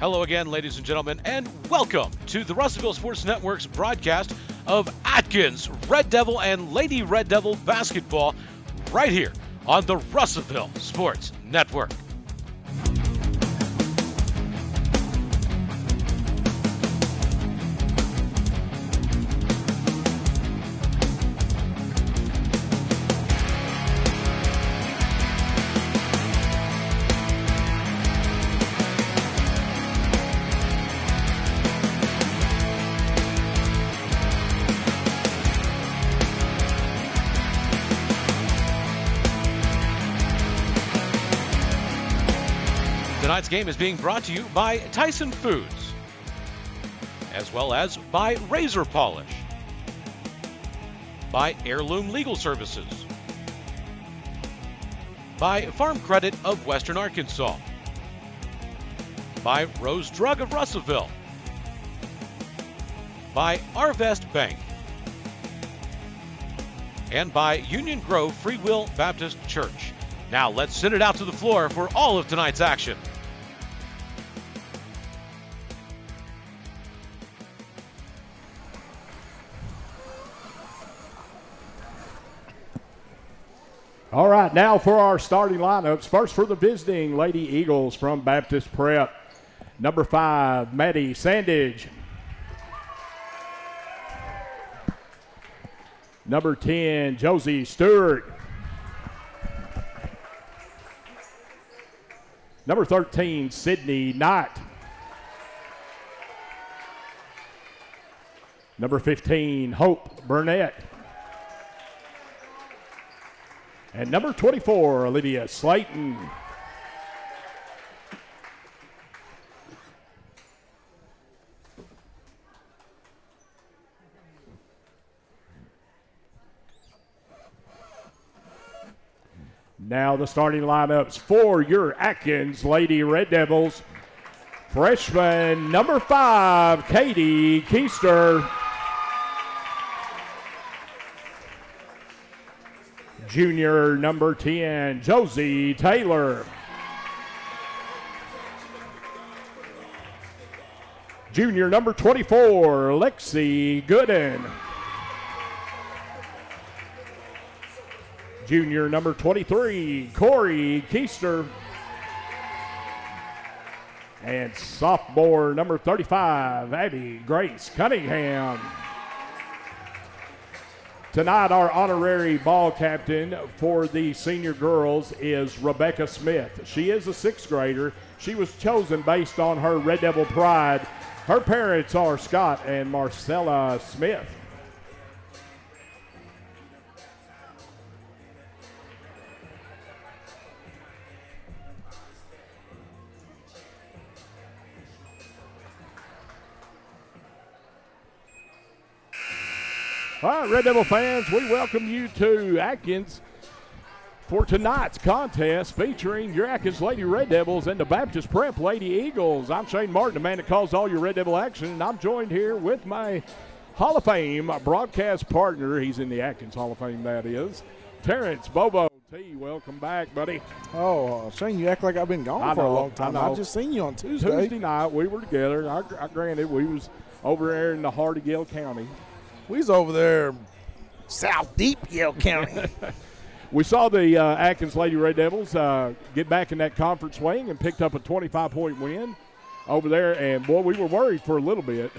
Hello again, ladies and gentlemen, and welcome to the Russellville Sports Network's broadcast of Atkins Red Devil and Lady Red Devil basketball right here on the Russellville Sports Network. Tonight's game is being brought to you by Tyson Foods, as well as by Razor Polish, by Heirloom Legal Services, by Farm Credit of Western Arkansas, by Rose Drug of Russellville, by Arvest Bank, and by Union Grove Free Will Baptist Church. Now let's send it out to the floor for all of tonight's action. All right, now for our starting lineups. First for the visiting Lady Eagles from Baptist Prep. Number 5, Maddie Sandage. Number 10, Josie Stewart. Number 13, Sydney Knight. Number 15, Hope Burnett. And number 24, Olivia Slayton. Now the starting lineups for your Atkins Lady Red Devils. Freshman number 5, Katie Keister. Junior number 10, Josie Taylor. Junior number 24, Lexi Gooden. Junior number 23, Corey Keister. And sophomore number 35, Abby Grace Cunningham. Tonight, our honorary ball captain for the senior girls is Rebecca Smith. She is a 6th grader. She was chosen based on her Red Devil pride. Her parents are Scott and Marcella Smith. All right, Red Devil fans, we welcome you to Atkins for tonight's contest featuring your Atkins Lady Red Devils and the Baptist Prep Lady Eagles. I'm Shane Martin, the man that calls all your Red Devil action, and I'm joined here with my Hall of Fame broadcast partner. He's in the Atkins Hall of Fame, that is, Terrence Bobo T. Welcome back, buddy. Oh, Shane, you act like I've been gone for a long time. I just seen you on Tuesday. Tuesday night, we were together. I granted, we was over there in the heart of Yale County. We was over there south deep Yale County. We saw the Atkins Lady Red Devils get back in that conference swing and picked up a 25-point win over there. And, boy, we were worried for a little bit.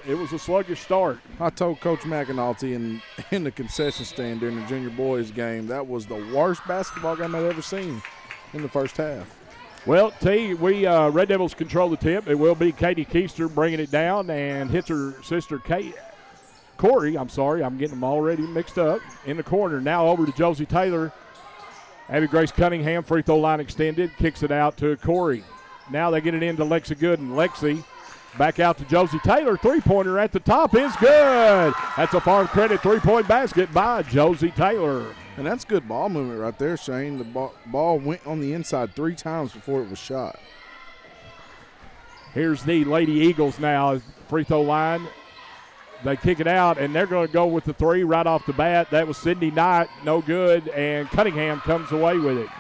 It was a sluggish start. I told Coach McAnulty in the concession stand during the junior boys game, that was the worst basketball game I've ever seen in the first half. Well, T, we Red Devils control the tip. It will be Katie Keister bringing it down and hits her sister Corey, I'm sorry, I'm getting them already mixed up, in the corner. Now over to Josie Taylor. Abby Grace Cunningham, free throw line extended, kicks it out to Corey. Now they get it into Lexi Gooden. Lexi back out to Josie Taylor. Three-pointer at the top is good. That's a Farm Credit three-point basket by Josie Taylor. And that's good ball movement right there, Shane. The ball went on the inside 3 times before it was shot. Here's the Lady Eagles now, free throw line. They kick it out, and they're going to go with the three right off the bat. That was Sydney Knight, no good, and Cunningham comes away with it.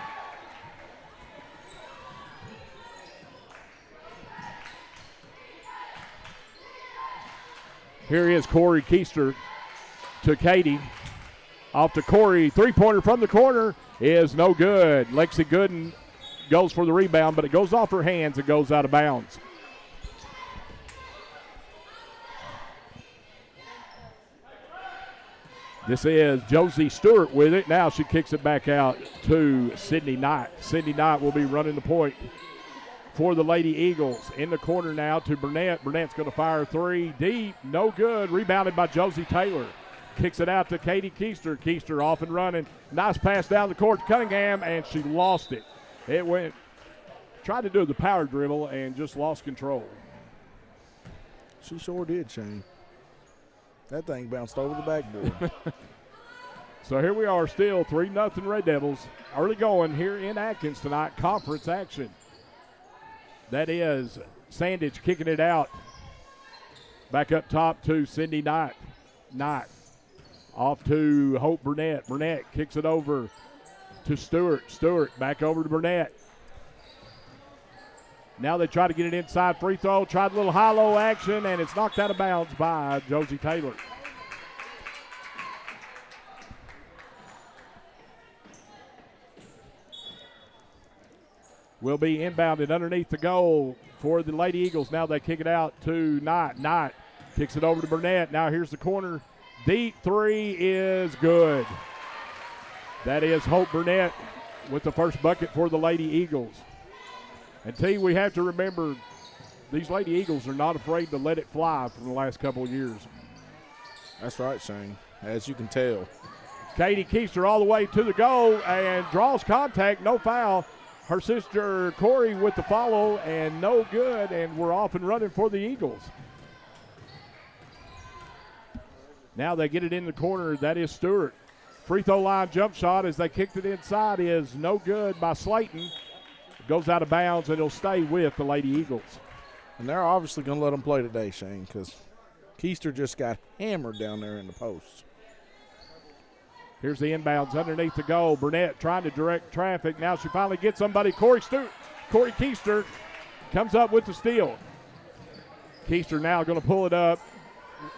Here is Corey Keister to Katie. Off to Corey. Three-pointer from the corner is no good. Lexi Gooden goes for the rebound, but it goes off her hands and goes out of bounds. This is Josie Stewart with it. Now she kicks it back out to Sydney Knight. Sydney Knight will be running the point for the Lady Eagles. In the corner now to Burnett. Burnett's going to fire a three. Deep, no good. Rebounded by Josie Taylor. Kicks it out to Katie Keister. Keister off and running. Nice pass down the court to Cunningham, and she lost it. It went, tried to do the power dribble and just lost control. She sure did, Shane. That thing bounced over the backboard. So here we are, still 3-0 Red Devils. Early going here in Atkins tonight, conference action. That is Sandage kicking it out. Back up top to Cindy Knight. Knight off to Hope Burnett. Burnett kicks it over to Stewart. Stewart back over to Burnett. Now they try to get it inside free throw. Tried a little high-low action, and it's knocked out of bounds by Josie Taylor. Will be inbounded underneath the goal for the Lady Eagles. Now they kick it out to Knight. Knight kicks it over to Burnett. Now here's the corner. Deep three is good. That is Hope Burnett with the first bucket for the Lady Eagles. And T, we have to remember these Lady Eagles are not afraid to let it fly from the last couple of years. That's right, Shane, as you can tell. Katie Keister all the way to the goal and draws contact, no foul. Her sister Corey with the follow and no good, and we're off and running for the Eagles. Now they get it in the corner. That is Stewart. Free throw line jump shot as they kicked it inside is no good by Slayton. Goes out of bounds, and it'll stay with the Lady Eagles. And they're obviously going to let them play today, Shane, because Keister just got hammered down there in the post. Here's the inbounds underneath the goal. Burnett trying to direct traffic. Now she finally gets somebody. Corey Keister comes up with the steal. Keister now going to pull it up,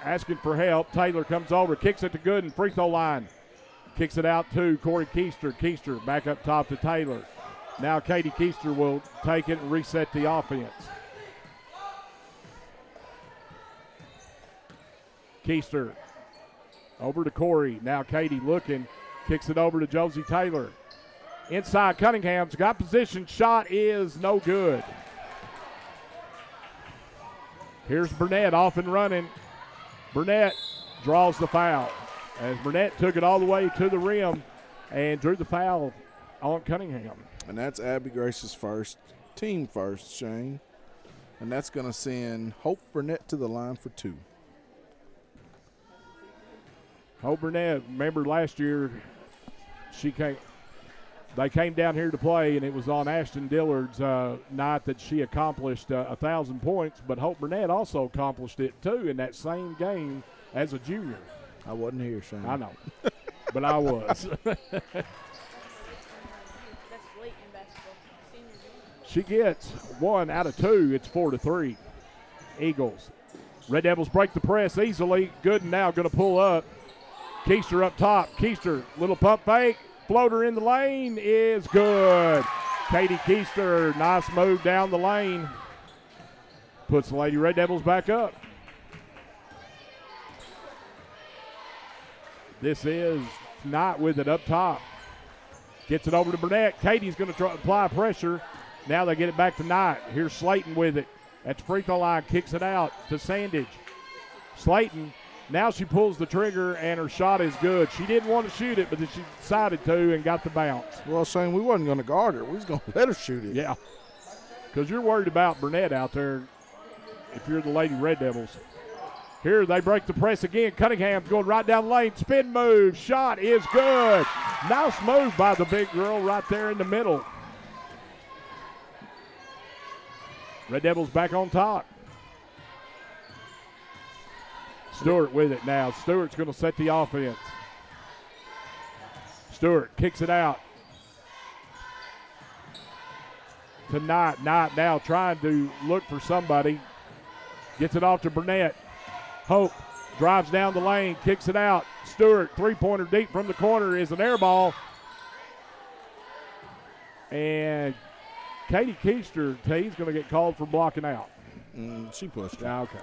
asking for help. Taylor comes over, kicks it to Gooden, free throw line. Kicks it out to Corey Keister. Keister back up top to Taylor. Now Katie Keister will take it and reset the offense. Keister over to Corey. Now Katie looking. Kicks it over to Josie Taylor. Inside Cunningham's got position. Shot is no good. Here's Burnett off and running. Burnett draws the foul. As Burnett took it all the way to the rim and drew the foul on Cunningham. And that's Abby Grace's first, team first, Shane. And that's going to send Hope Burnett to the line for two. Hope Burnett, remember last year, they came down here to play, and it was on Ashton Dillard's night that she accomplished 1,000 points. But Hope Burnett also accomplished it, too, in that same game as a junior. I wasn't here, Shane. I know, but I was. She gets 1 out of 2. It's 4-3. Eagles. Red Devils break the press easily. Gooden now going to pull up. Keister up top. Keister, little pump fake. Floater in the lane is good. Katie Keister, nice move down the lane. Puts the Lady Red Devils back up. This is Knight with it up top. Gets it over to Burnett. Katie's going to try to apply pressure. Now they get it back to Knight. Here's Slayton with it. At the free throw line, kicks it out to Sandage. Slayton, now she pulls the trigger, and her shot is good. She didn't want to shoot it, but then she decided to and got the bounce. Well, Shane, we wasn't going to guard her. We was going to let her shoot it. Yeah, because you're worried about Burnett out there if you're the Lady Red Devils. Here they break the press again. Cunningham's going right down the lane. Spin move. Shot is good. Nice move by the big girl right there in the middle. Red Devils back on top. Stewart with it now. Stewart's going to set the offense. Stewart kicks it out to Knight. Knight now trying to look for somebody. Gets it off to Burnett. Hope Drives down the lane, kicks it out. Stewart, three-pointer deep from the corner is an air ball. And Katie Keister, is going to get called for blocking out. She pushed it. Yeah, okay.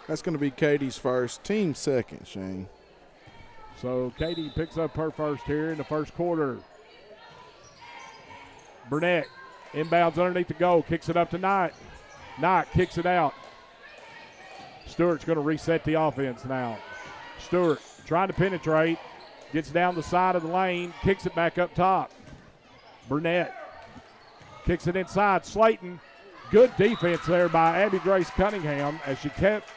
That's going to be Katie's first, team second, Shane. So Katie picks up her first here in the first quarter. Burnett inbounds underneath the goal, kicks it up to Knight. Knight kicks it out. Stewart's going to reset the offense now. Stewart trying to penetrate, gets down the side of the lane, kicks it back up top. Burnett kicks it inside. Slayton, good defense there by Abby Grace Cunningham as she kept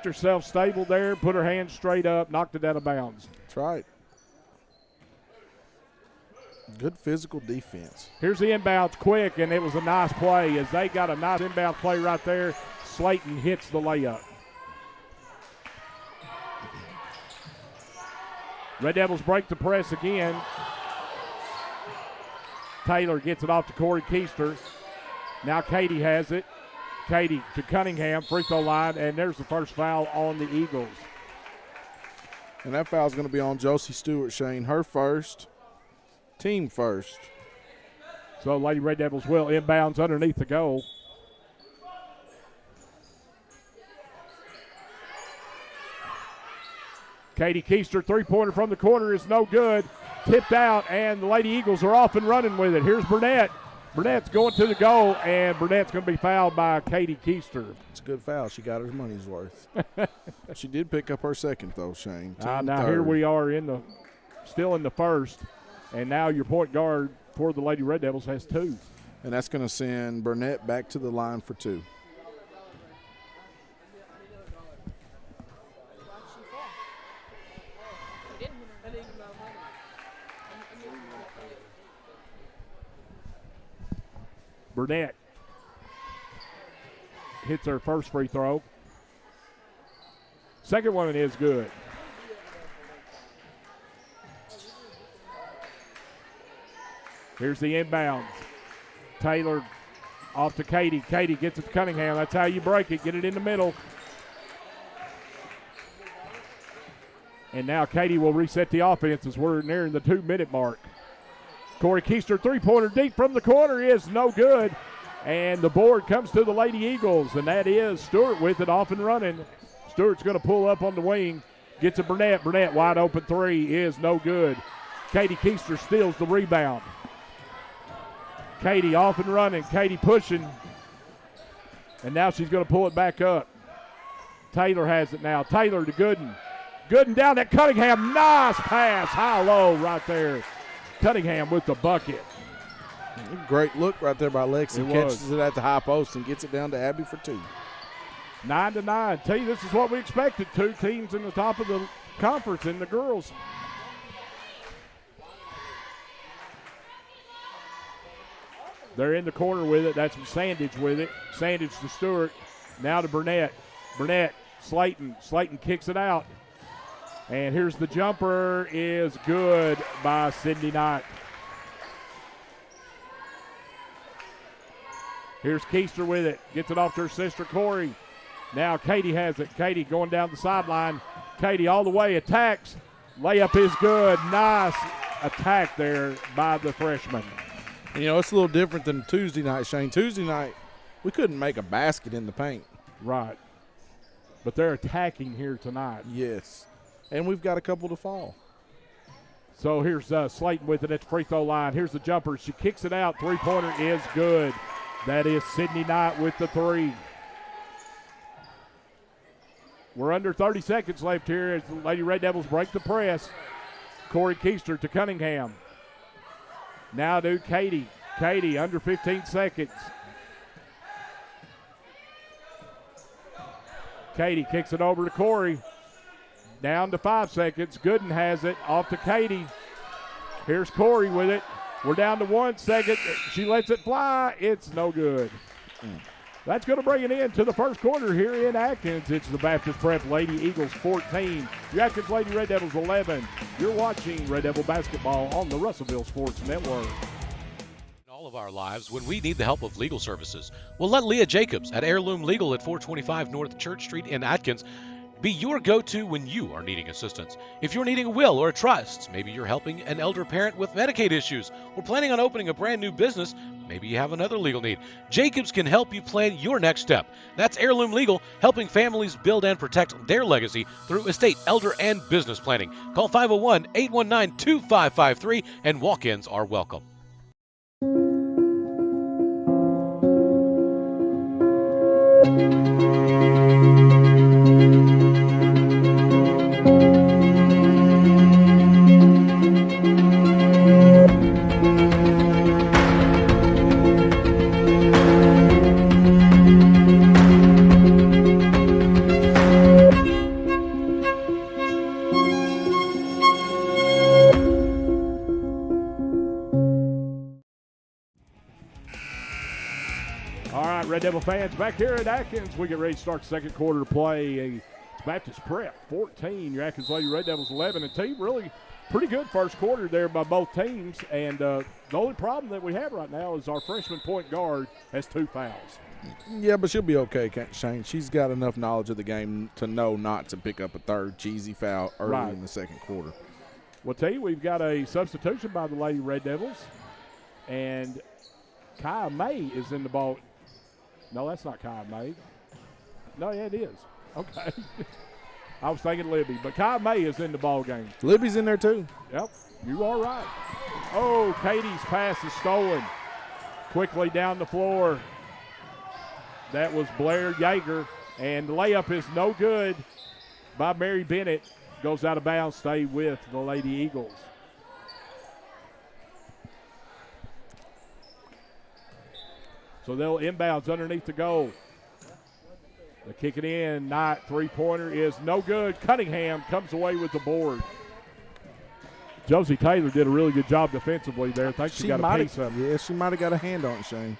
herself stable there, put her hands straight up, knocked it out of bounds. That's right. Good physical defense. Here's the inbounds quick, and it was a nice play as they got a nice inbound play right there. Slayton hits the layup. Red Devils break the press again. Taylor gets it off to Corey Keister. Now Katie has it. Katie to Cunningham, free throw line, and there's the first foul on the Eagles. And that foul's going to be on Josie Stewart, Shane. Her first, team first. So Lady Red Devils will inbounds underneath the goal. Katie Keister, three-pointer from the corner is no good. Tipped out, and the Lady Eagles are off and running with it. Here's Burnett. Burnett's going to the goal, and Burnett's going to be fouled by Katie Keister. It's a good foul. She got her money's worth. She did pick up her second, though, Shane. Now here we are still in the first, and now your point guard for the Lady Red Devils has two. And that's going to send Burnett back to the line for two. Burnett hits her first free throw. Second one is good. Here's the inbounds. Taylor off to Katie. Katie gets it to Cunningham. That's how you break it. Get it in the middle. And now Katie will reset the offense as we're nearing the 2-minute mark. Corey Keister, three-pointer deep from the corner is no good. And the board comes to the Lady Eagles, and that is Stewart with it off and running. Stewart's going to pull up on the wing, gets to Burnett. Burnett wide open three is no good. Katie Keister steals the rebound. Katie off and running. Katie pushing. And now she's going to pull it back up. Taylor has it now. Taylor to Gooden. Gooden down at Cunningham. Nice pass. High-low right there. Cunningham with the bucket. Great look right there by Lexi. Catches it at the high post and gets it down to Abby for two. 9-9. Tell you, this is what we expected. Two teams in the top of the conference in the girls. They're in the corner with it. That's Sandage with it. Sandage to Stewart. Now to Burnett. Burnett, Slayton. Slayton kicks it out. And here's the jumper is good by Sydney Knight. Here's Keister with it. Gets it off to her sister Corey. Now Katie has it. Katie going down the sideline. Katie all the way attacks. Layup is good. Nice attack there by the freshman. You know, it's a little different than Tuesday night, Shane. Tuesday night, we couldn't make a basket in the paint. Right. But they're attacking here tonight. Yes. And we've got a couple to fall. So here's Slayton with it at the free throw line. Here's the jumper. She kicks it out. Three-pointer is good. That is Sydney Knight with the three. We're under 30 seconds left here as the Lady Red Devils break the press. Corey Keister to Cunningham. Now to Katie. Katie under 15 seconds. Katie kicks it over to Corey. Down to 5 seconds. Gooden has it off to Katie. Here's Corey with it. We're down to 1 second. She lets it fly. It's no good. That's going to bring it into the first quarter here in Atkins. It's the Baptist Prep Lady Eagles 14. The Atkins Lady Red Devils 11. You're watching Red Devil basketball on the Russellville Sports Network. All of of our lives when we need the help of legal services. Well, let Leah Jacobs at Heirloom Legal at 425 North Church Street in Atkins be your go-to when you are needing assistance. If you're needing a will or a trust, maybe you're helping an elder parent with Medicaid issues, or planning on opening a brand new business, maybe you have another legal need. Jacobs can help you plan your next step. That's Heirloom Legal, helping families build and protect their legacy through estate, elder, and business planning. Call 501-819-2553, and walk-ins are welcome. Red Devil fans, back here at Atkins, we get ready to start the second quarter to play. Baptist Prep 14, your Atkins Lady Red Devils 11. And team really pretty good first quarter there by both teams. And the only problem that we have right now is our freshman point guard has 2 fouls. Yeah, but she'll be okay, Shane. She's got enough knowledge of the game to know not to pick up a third cheesy foul early in the second quarter. Well, tell you, we've got a substitution by the Lady Red Devils. And Kaya May is in the ball. No, that's not Kaya May. No, yeah, it is. Okay. I was thinking Libby, but Kaya May is in the ball game. Libby's in there too. Yep, you are right. Oh, Katie's pass is stolen. Quickly down the floor. That was Blair Yeager, and the layup is no good by Mary Bennett. Goes out of bounds, stay with the Lady Eagles. So they'll inbounds underneath the goal. They kick it in. Knight, three-pointer is no good. Cunningham comes away with the board. Josie Taylor did a really good job defensively there. I think she got a piece of it. Yeah, she might have got a hand on it, Shane.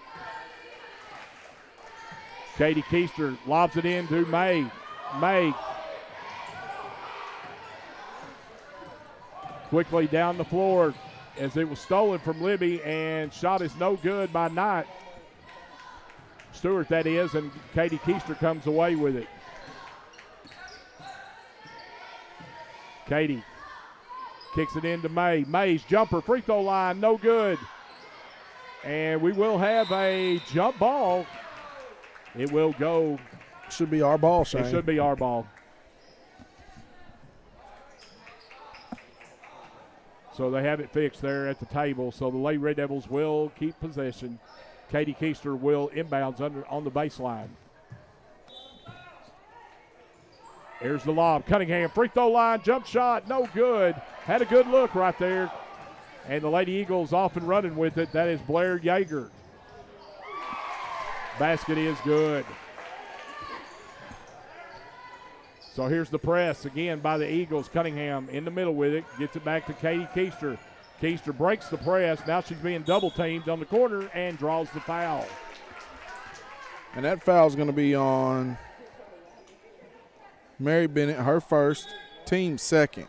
Katie Keister lobs it in to May. May quickly down the floor as it was stolen from Libby, and shot is no good by Knight. Stewart, that is, and Katie Keister comes away with it. Katie kicks it into May. May's jumper, free throw line, no good. And we will have a jump ball. It will go. Should be our ball, Shane. It should be our ball. So they have it fixed there at the table. So the Lady Red Devils will keep possession. Katie Keister will inbounds on the baseline. Here's the lob. Cunningham, free throw line, jump shot, no good. Had a good look right there. And the Lady Eagles off and running with it. That is Blair Yeager. Basket is good. So here's the press again by the Eagles. Cunningham in the middle with it. Gets it back to Katie Keister. Keister breaks the press. Now she's being double teamed on the corner and draws the foul. And that foul is going to be on Mary Bennett, her first, team second.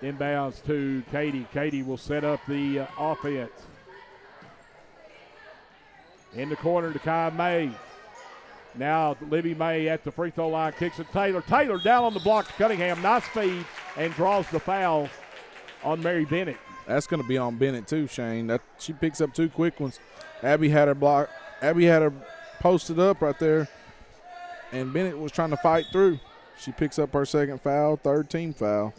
Inbounds to Katie. Katie will set up the offense. In the corner to Kai May. Now Libby May at the free throw line, kicks it Taylor. Taylor down on the block to Cunningham, nice feed, and draws the foul on Mary Bennett. That's going to be on Bennett too, Shane. She picks up 2 quick ones. Abby had her posted up right there, and Bennett was trying to fight through. She picks up her second foul, third team foul.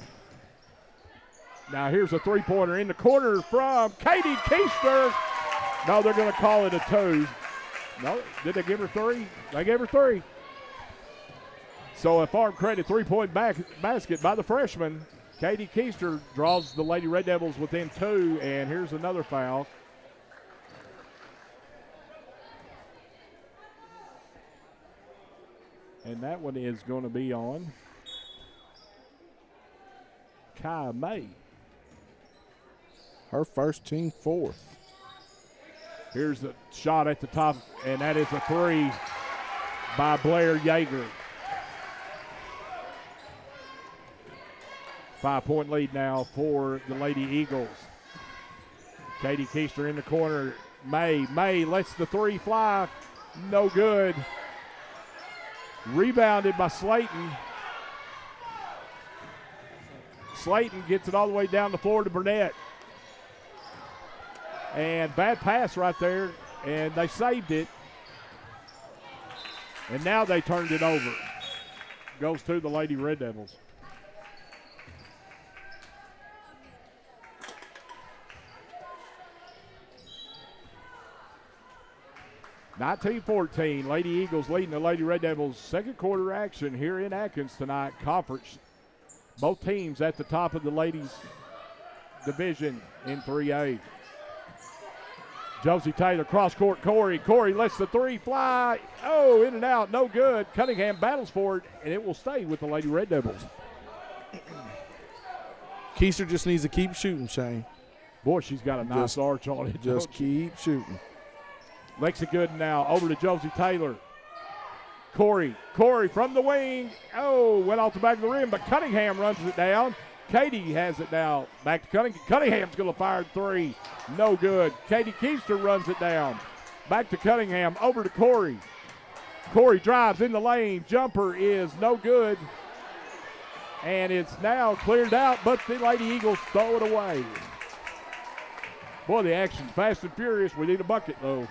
Now here's a three-pointer in the corner from Katie Keister. No, they're going to call it a 2. No, did they give her 3? They gave her 3. So a farm credit 3-point basket by the freshman. Katie Keister draws the Lady Red Devils within 2, and here's another foul. And that one is going to be on Kai May. Her first, team fourth. Here's the shot at the top, and that is a 3 by Blair Yeager. 5-point lead now for the Lady Eagles. Katie Keister in the corner. May lets the three fly. No good. Rebounded by Slayton. Slayton gets it all the way down the floor to Burnett. And bad pass right there, and they saved it. And now they turned it over. Goes to the Lady Red Devils. (19-14), Lady Eagles leading the Lady Red Devils. Second quarter action here in Atkins tonight. Conference. Both teams at the top of the ladies division in 3A. Josie Taylor, cross court, Corey. Corey lets the three fly. Oh, in and out, no good. Cunningham battles for it, and it will stay with the Lady Red Devils. Keister just needs to keep shooting, Shane. Boy, she's got a nice arch on it. Just keep shooting. Lexi Gooden now over to Josie Taylor. Corey from the wing. Oh, went off the back of the rim, but Cunningham runs it down. Katie has it now. Back to Cunningham. Cunningham's going to fire three. No good. Katie Keister runs it down. Back to Cunningham. Over to Corey. Corey drives in the lane. Jumper is no good. And it's now cleared out, but the Lady Eagles throw it away. Boy, the action's fast and furious. We need a bucket, though.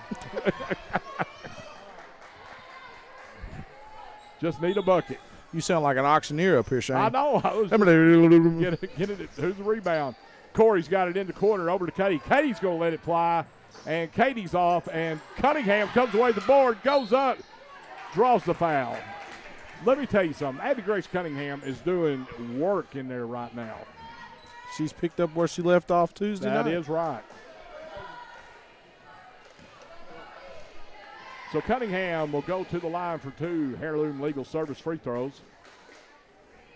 Just need a bucket. You sound like an auctioneer up here, Shane. I know. Get it. Who's the rebound? Corey's got it in the corner over to Katie. Katie's going to let it fly, and Katie's off, and Cunningham comes away the board, goes up, draws the foul. Let me tell you something. Abby Grace Cunningham is doing work in there right now. She's picked up where she left off Tuesday night. That is right. So Cunningham will go to the line for two Heirloom Legal Service free throws.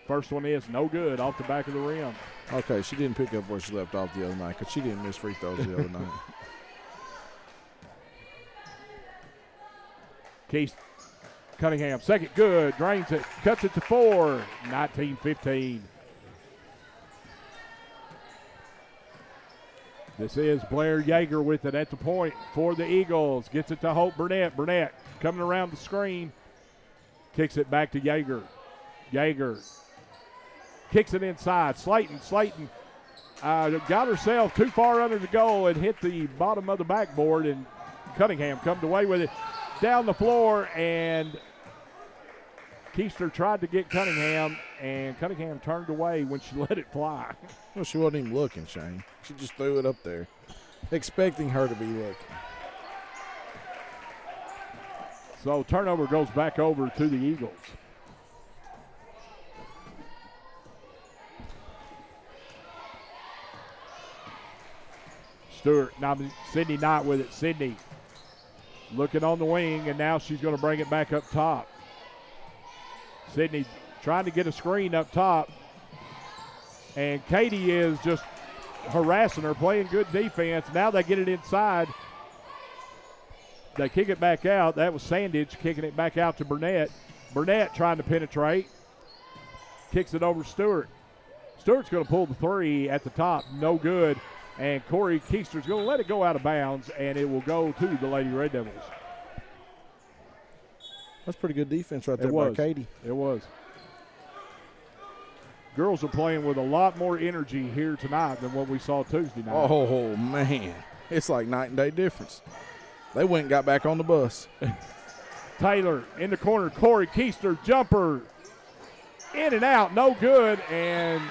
First one is no good off the back of the rim. Okay, she didn't pick up where she left off the other night because she didn't miss free throws the other night. Keith Cunningham, second good, drains it, cuts it to 4, 19-15. This is Blair Yeager with it at the point for the Eagles. Gets it to Hope Burnett. Burnett coming around the screen. Kicks it back to Yeager. Yeager kicks it inside. Slayton got herself too far under the goal and hit the bottom of the backboard, and Cunningham comes away with it down the floor, and Keister tried to get Cunningham, and Cunningham turned away when she let it fly. Well, she wasn't even looking, Shane. She just threw it up there, expecting her to be looking. So turnover goes back over to the Eagles. Stewart, now Sydney Knight with it. Sydney looking on the wing, and now she's going to bring it back up top. Sydney trying to get a screen up top, and Katie is just harassing her, playing good defense. Now they get it inside. They kick it back out. That was Sandage kicking it back out to Burnett. Burnett trying to penetrate. Kicks it over to Stewart. Stewart's going to pull the three at the top. No good. And Corey Keister's going to let it go out of bounds, and it will go to the Lady Red Devils. That's pretty good defense right there by Katie. It was. Girls are playing with a lot more energy here tonight than what we saw Tuesday night. Oh, man. It's like night and day difference. They went and got back on the bus. Taylor in the corner. Corey Keister, jumper. In and out, no good. And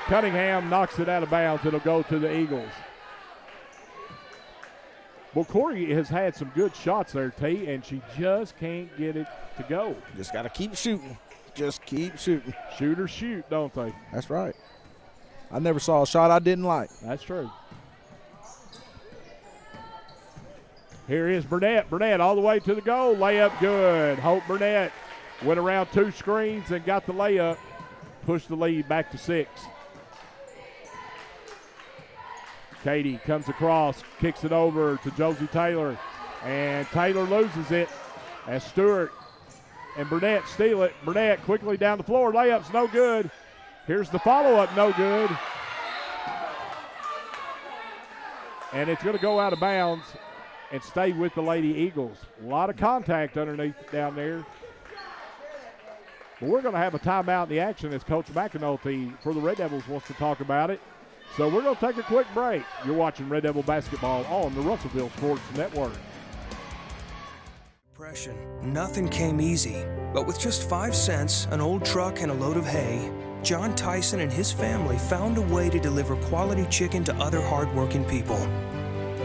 Cunningham knocks it out of bounds. It'll go to the Eagles. Well, Corey has had some good shots there, T, and she just can't get it to go. Just got to keep shooting. Just keep shooting. Shoot or shoot, don't they? That's right. I never saw a shot I didn't like. That's true. Here is Burnett. Burnett all the way to the goal. Layup good. Hope Burnett went around two screens and got the layup. Pushed the lead back to 6. Katie comes across, kicks it over to Josie Taylor, and Taylor loses it as Stewart and Burnett steal it. Burnett quickly down the floor. Layup's no good. Here's the follow-up, no good. And it's going to go out of bounds and stay with the Lady Eagles. A lot of contact underneath down there. But we're going to have a timeout in the action as Coach McAnulty for the Red Devils wants to talk about it. So we're going to take a quick break. You're watching Red Devil basketball on the Russellville Sports Network. Depression. Nothing came easy, but with just 5 cents, an old truck, and a load of hay, John Tyson and his family found a way to deliver quality chicken to other hardworking people.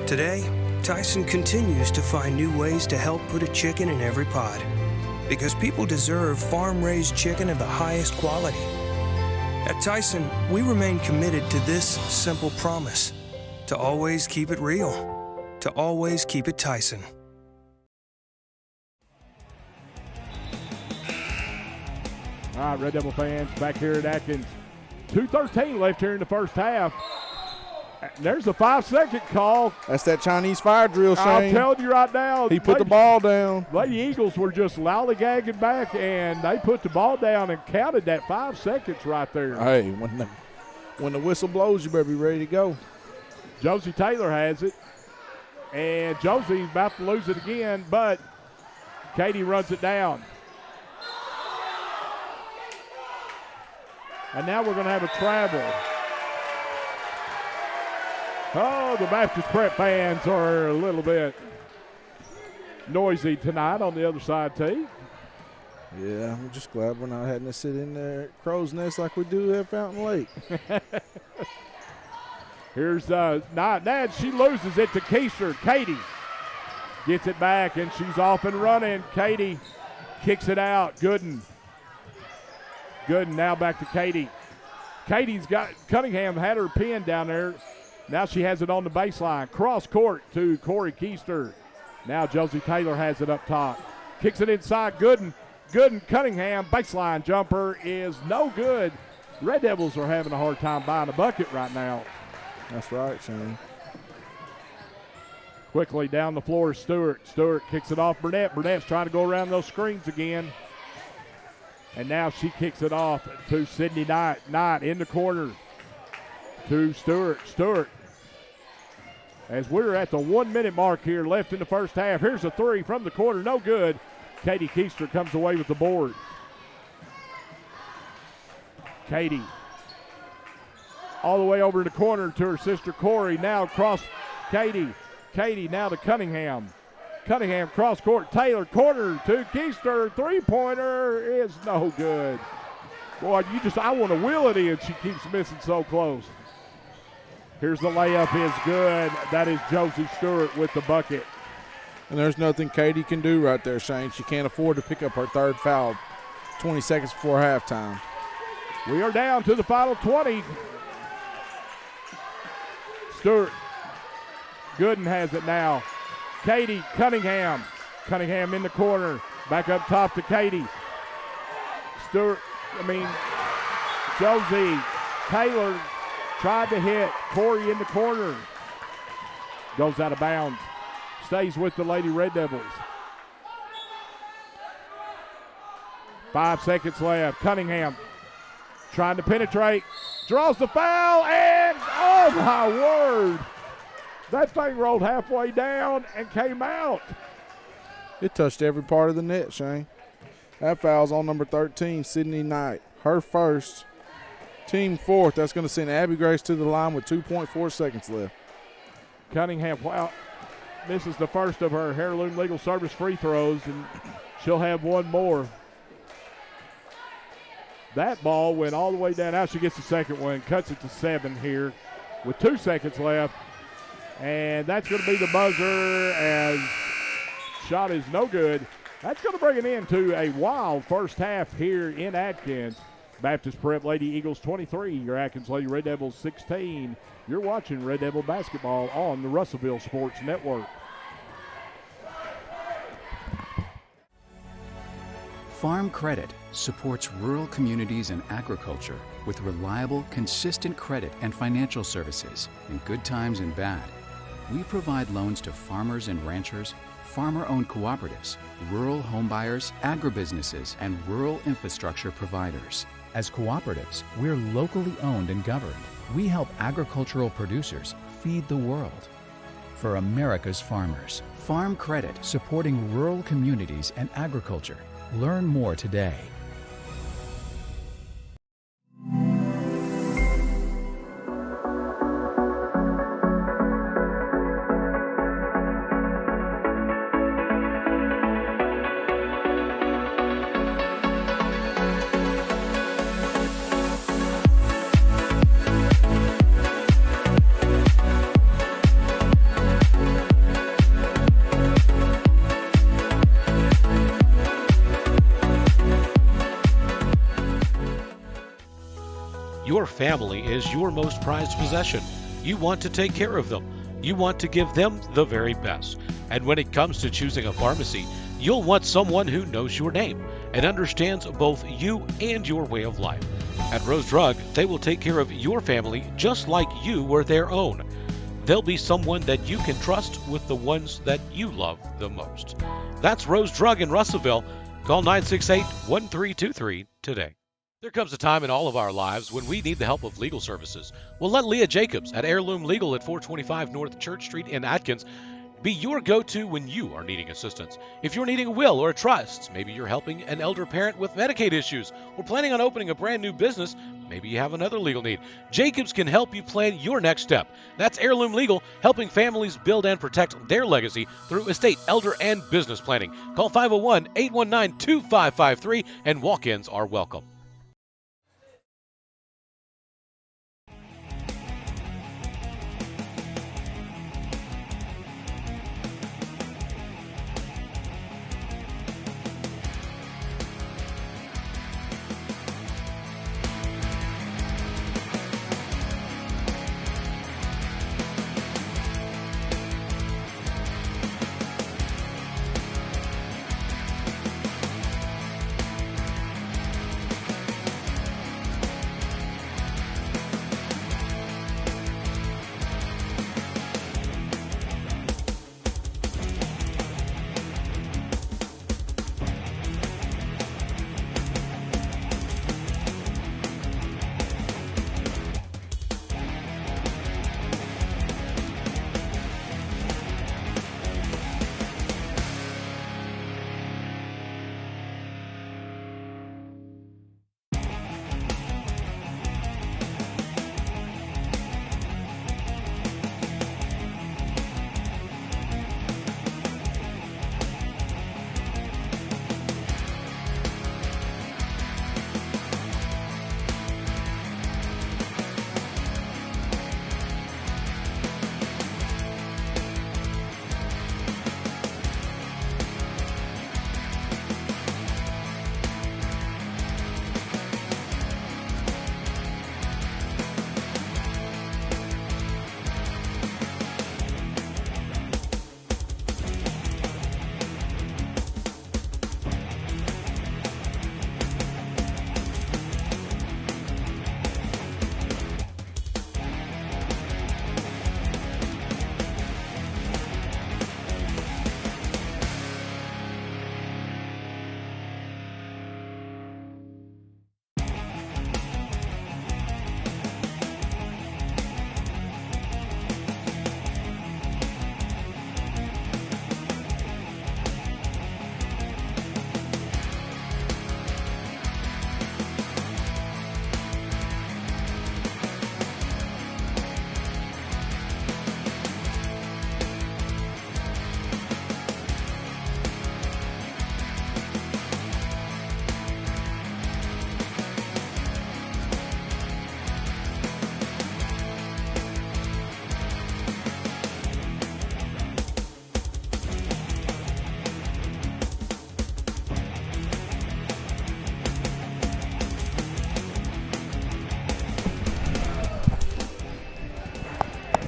Today, Tyson continues to find new ways to help put a chicken in every pot, because people deserve farm-raised chicken of the highest quality. At Tyson, we remain committed to this simple promise: to always keep it real, to always keep it Tyson. All right, Red Devil fans, back here at Atkins. 2:13 left here in the first half. There's a 5-second call. That's that Chinese fire drill, Shane. I'm telling you right now. He put the ball down. Lady Eagles were just lollygagging back, and they put the ball down and counted that 5 seconds right there. Hey, when the whistle blows, you better be ready to go. Josie Taylor has it, and Josie's about to lose it again, but Katie runs it down. And now we're going to have a travel. Oh, the Baptist Prep fans are a little bit noisy tonight on the other side, T. Yeah, I'm just glad we're not having to sit in there at Crow's Nest like we do at Fountain Lake. Here's Nad. She loses it to Keister. Katie gets it back, and she's off and running. Katie kicks it out. Gooden now back to Katie. Katie's got Cunningham had her pinned down there. Now she has it on the baseline. Cross court to Corey Keister. Now Josie Taylor has it up top. Kicks it inside. Gooden, Cunningham, baseline jumper is no good. Red Devils are having a hard time buying a bucket right now. That's right, Shane. Quickly down the floor, Stewart. Stewart kicks it off Burnett. Burnett's trying to go around those screens again. And now she kicks it off to Sydney Knight. Knight in the corner to Stewart. Stewart. As we're at the 1 minute mark here left in the first half. Here's a three from the corner, no good. Katie Keister comes away with the board. Katie all the way over in the corner to her sister Corey. Now across Katie. Katie now to Cunningham. Cunningham cross court. Taylor corner to Keister. Three-pointer is no good. Boy, I want to wheel it in. She keeps missing so close. Here's the layup is good. That is Josie Stewart with the bucket. And there's nothing Katie can do right there, Shane. She can't afford to pick up her third foul 20 seconds before halftime. We are down to the final 20. Stewart. Gooden has it now. Katie Cunningham. Cunningham in the corner. Back up top to Katie. Josie Taylor tried to hit Corey in the corner. Goes out of bounds. Stays with the Lady Red Devils. 5 seconds left. Cunningham trying to penetrate. Draws the foul, and oh my word. That thing rolled halfway down and came out. It touched every part of the net, Shane. That foul's on number 13, Sydney Knight. Her first, team fourth. That's going to send Abby Grace to the line with 2.4 seconds left. Cunningham, wow, this is the first of her Heirloom Legal Service free throws, and she'll have one more. That ball went all the way down. Now she gets the second one, cuts it to 7 here with 2 seconds left. And that's going to be the buzzer as shot is no good. That's going to bring it into a wild first half here in Atkins. Baptist Prep Lady Eagles 23, your Atkins Lady Red Devils 16. You're watching Red Devil basketball on the Russellville Sports Network. Farm Credit supports rural communities and agriculture with reliable, consistent credit and financial services in good times and bad. We provide loans to farmers and ranchers, farmer-owned cooperatives, rural homebuyers, agribusinesses, and rural infrastructure providers. As cooperatives, we're locally owned and governed. We help agricultural producers feed the world. For America's farmers, Farm Credit, supporting rural communities and agriculture. Learn more today. Your family is your most prized possession. You want to take care of them. You want to give them the very best. And when it comes to choosing a pharmacy, you'll want someone who knows your name and understands both you and your way of life. At Rose Drug, they will take care of your family just like you were their own. They'll be someone that you can trust with the ones that you love the most. That's Rose Drug in Russellville. Call 968-1323 today. There comes a time in all of our lives when we need the help of legal services. Well, let Leah Jacobs at Heirloom Legal at 425 North Church Street in Atkins be your go-to when you are needing assistance. If you're needing a will or a trust, maybe you're helping an elder parent with Medicaid issues, or planning on opening a brand new business, maybe you have another legal need. Jacobs can help you plan your next step. That's Heirloom Legal, helping families build and protect their legacy through estate, elder, and business planning. Call 501-819-2553, and walk-ins are welcome.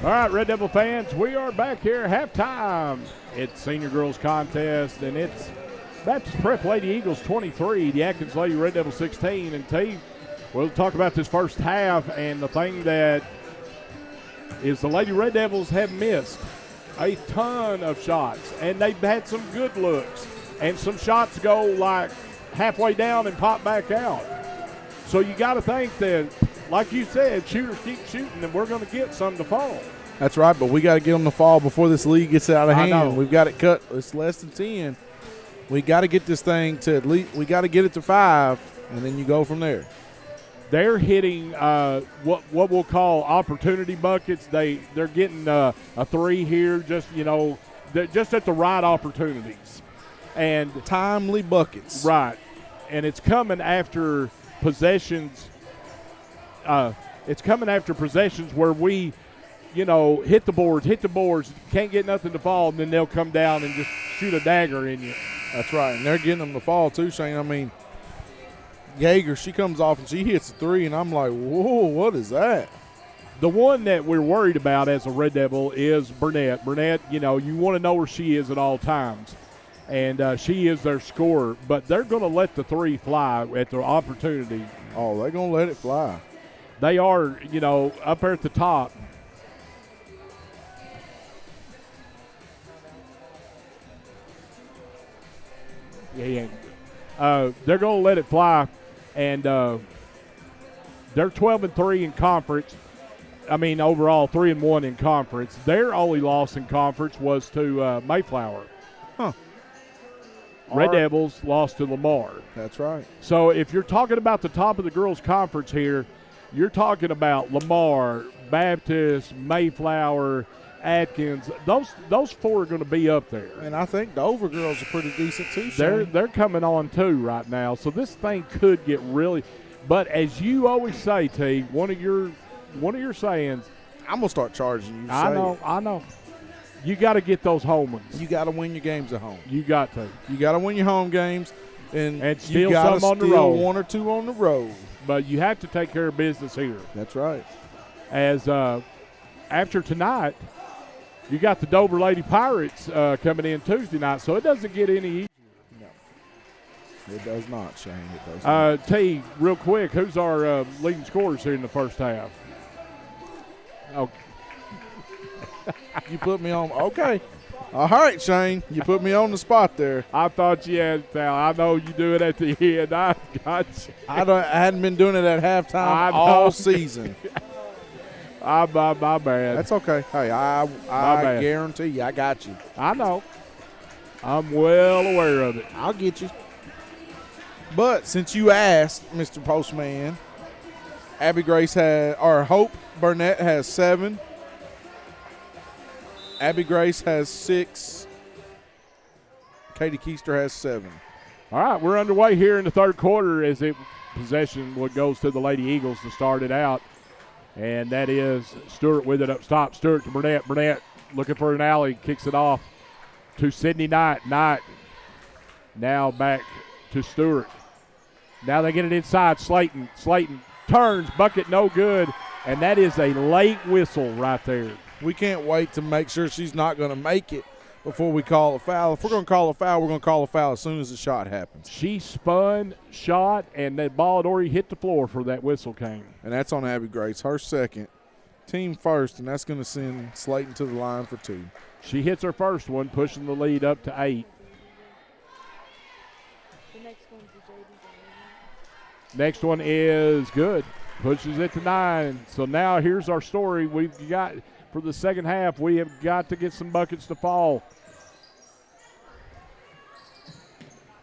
All right, Red Devil fans, we are back here at halftime. It's Senior Girls Contest, and it's Baptist Prep Lady Eagles 23, the Atkins Lady Red Devil 16. And T, we'll talk about this first half, and the thing that is the Lady Red Devils have missed a ton of shots, and they've had some good looks, and some shots go like halfway down and pop back out. So you got to think that, like you said, shooters keep shooting, and we're going to get some to fall. That's right, but we got to get them to fall before this league gets out of hand. I know. We've got it cut. It's less than 10. We got to get this thing to at least – we got to get it to 5, and then you go from there. They're hitting what we'll call opportunity buckets. They're getting a 3 here, just just at the right opportunities, and timely buckets. Right, and it's coming after possessions. It's coming after possessions where we, hit the boards, can't get nothing to fall, and then they'll come down and just shoot a dagger in you. That's right, and they're getting them to fall too, Shane. I mean, Yeager, she comes off and she hits a 3, and I'm like, whoa, what is that? The one that we're worried about as a Red Devil is Burnett. Burnett, you want to know where she is at all times, and she is their scorer. But they're going to let the 3 fly at the opportunity. Oh, they're going to let it fly. They are, up there at the top. Yeah. They're going to let it fly, and they're 12-3 in conference. I mean, overall 3-1 in conference. Their only loss in conference was to Mayflower. Huh. Red Devils lost to Lamar. That's right. So if you're talking about the top of the girls' conference here, you're talking about Lamar, Baptist, Mayflower, Atkins. Those 4 are going to be up there. And I think Dover girls are pretty decent too, Shane. They're coming on too right now. So this thing could get really. But as you always say, T, one of your sayings. I'm gonna start charging you. I know. You got to get those home ones. You got to win your games at home. You got to. You got to win your home games, and steal you got some on to the road. steal 1 or 2 on the road. But you have to take care of business here. That's right. As after tonight, you got the Dover Lady Pirates coming in Tuesday night, so it doesn't get any easier. No, it does not, Shane. It does not. T, real quick, who's our leading scorers here in the first half? Okay. You put me on. Okay. All right, Shane. You put me on the spot there. I thought you had, pal. I know you do it at the end. I got you. I hadn't been doing it at halftime all season. My bad. That's okay. Hey, I guarantee you, I got you. I know. I'm well aware of it. I'll get you. But since you asked, Mr. Postman, Hope Burnett has 7. Abby Grace has 6. Katie Keister has 7. All right, we're underway here in the third quarter as possession goes to the Lady Eagles to start it out. And that is Stewart with it up top. Stewart to Burnett. Burnett looking for an alley. Kicks it off to Sydney Knight. Knight now back to Stewart. Now they get it inside. Slayton. Slayton turns. Bucket no good. And that is a late whistle right there. We can't wait to make sure she's not going to make it before we call a foul. If we're going to call a foul, we're going to call a foul as soon as the shot happens. She spun, shot, and that ball had already hit the floor for that whistle came. And that's on Abby Grace, her second. Team first, and that's going to send Slayton to the line for 2. She hits her first one, pushing the lead up to 8. The next one's the JV. Next one is good. Pushes it to 9. So now here's our story. We've got – for the second half, we have got to get some buckets to fall.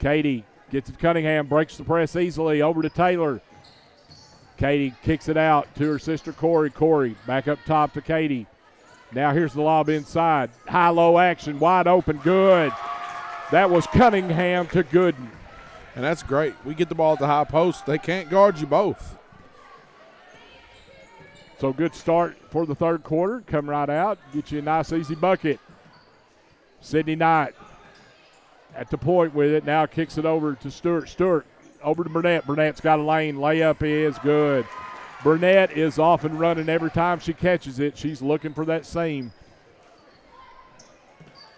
Katie gets it to Cunningham, breaks the press easily, over to Taylor. Katie kicks it out to her sister Corey. Corey back up top to Katie. Now here's the lob inside. High-low action, wide open, good. That was Cunningham to Gooden. And that's great. We get the ball at the high post. They can't guard you both. So good start for the third quarter. Come right out, get you a nice easy bucket. Sydney Knight at the point with it. Now kicks it over to Stewart. Stewart over to Burnett. Burnett's got a lane. Layup is good. Burnett is off and running every time she catches it. She's looking for that seam.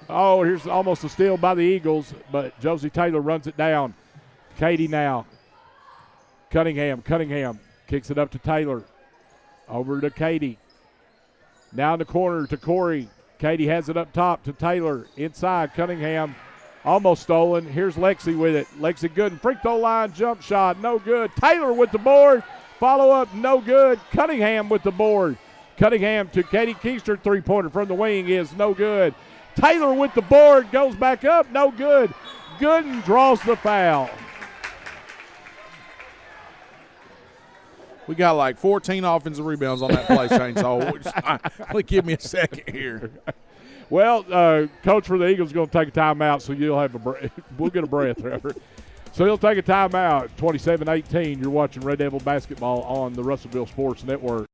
Oh, here's almost a steal by the Eagles, but Josie Taylor runs it down. Katie now. Cunningham kicks it up to Taylor. Over to Katie. Now in the corner to Corey. Katie has it up top to Taylor. Inside, Cunningham Almost stolen. Here's Lexi with it. Lexi Gooden, free throw line, jump shot, no good. Taylor with the board. Follow up, no good. Cunningham with the board. Cunningham to Katie Keister, three-pointer from the wing is no good. Taylor with the board, goes back up, no good. Gooden draws the foul. We got like 14 offensive rebounds on that play, Shane, so give me a second here. Well, coach for the Eagles is going to take a timeout, so you'll have we'll get a breath, Trevor. So he'll take a timeout. 27-18. You're watching Red Devil basketball on the Russellville Sports Network.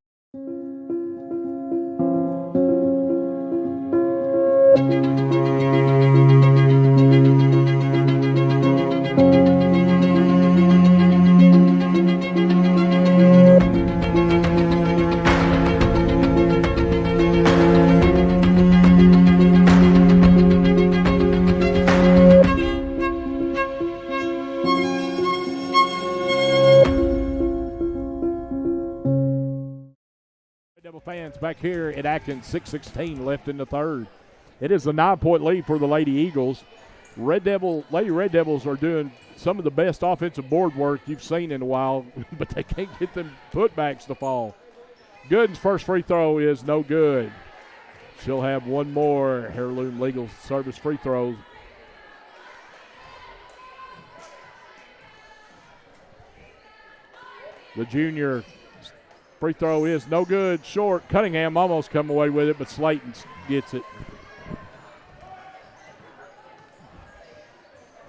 Fans back here at Atkins, 6:16 left in the third. It is a 9-point lead for the Lady Eagles. Lady Red Devils are doing some of the best offensive board work you've seen in a while, but they can't get them putbacks to fall. Gooden's first free throw is no good. She'll have one more Heirloom Legal Service free throws. The junior free throw is no good, short. Cunningham almost come away with it, but Slayton gets it.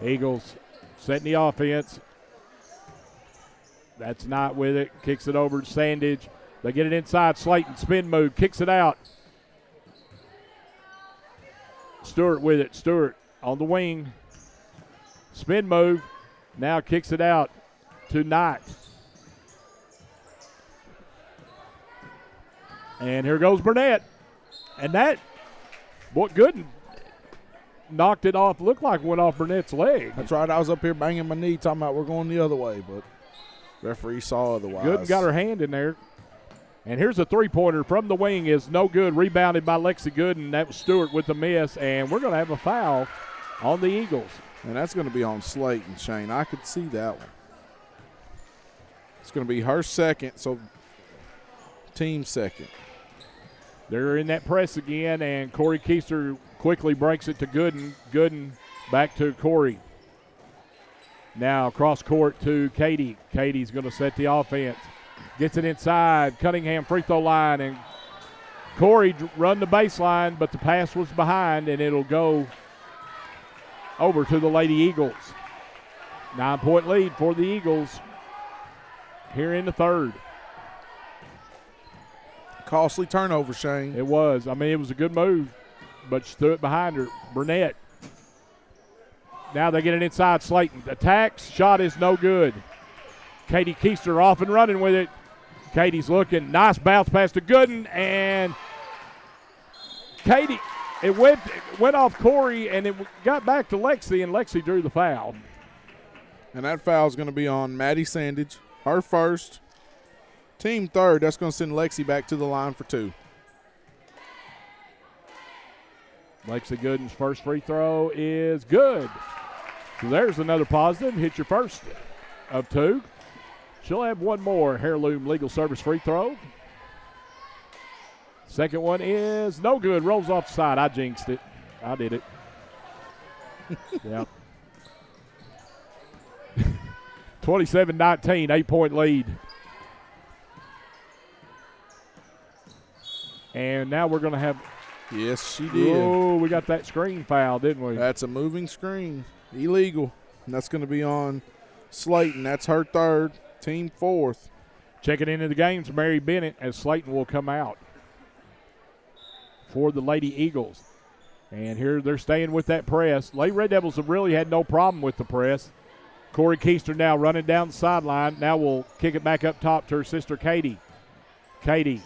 Eagles setting the offense. That's not with it. Kicks it over to Sandage. They get it inside. Slayton, spin move, kicks it out. Stewart with it. Stewart on the wing. Spin move. Now kicks it out to Knight. And here goes Burnett. And that, what Gooden knocked it off, looked like went off Burnett's leg. That's right. I was up here banging my knee talking about we're going the other way, but referee saw otherwise. Gooden got her hand in there. And here's a three-pointer from the wing is no good. Rebounded by Lexi Gooden. That was Stewart with the miss. And we're going to have a foul on the Eagles. And that's going to be on Slayton, Shane. I could see that one. It's going to be her second, so team second. They're in that press again, and Corey Keister quickly breaks it to Gooden. Gooden back to Corey. Now cross court to Katie. Katie's going to set the offense. Gets it inside. Cunningham free throw line, and Corey run the baseline, but the pass was behind, and it'll go over to the Lady Eagles. 9-point lead for the Eagles here in the third. Costly turnover, Shane. It was. I mean, it was a good move, but she threw it behind her. Burnett. Now they get it inside. Slayton attacks. Shot is no good. Katie Keister off and running with it. Katie's looking. Nice bounce pass to Gooden, and Katie, it went off Corey, and it got back to Lexi, and Lexi drew the foul. And that foul is going to be on Maddie Sandage, her first. Team third, that's going to send Lexi back to the line for two. Lexi Gooden's first free throw is good. So there's another positive. Hit your first of two. She'll have one more Heirloom Legal Service free throw. Second one is no good. Rolls off the side. I jinxed it. I did it. Yeah. 27-19, 8-point lead. And now we're going to have. Yes, she did. Oh, we got that screen foul, didn't we? That's a moving screen. Illegal. And that's going to be on Slayton. That's her third. Team fourth. Checking into the games, Mary Bennett, as Slayton will come out for the Lady Eagles. And here they're staying with that press. Lady Red Devils have really had no problem with the press. Corey Keister now running down the sideline. Now we'll kick it back up top to her sister Katie. Katie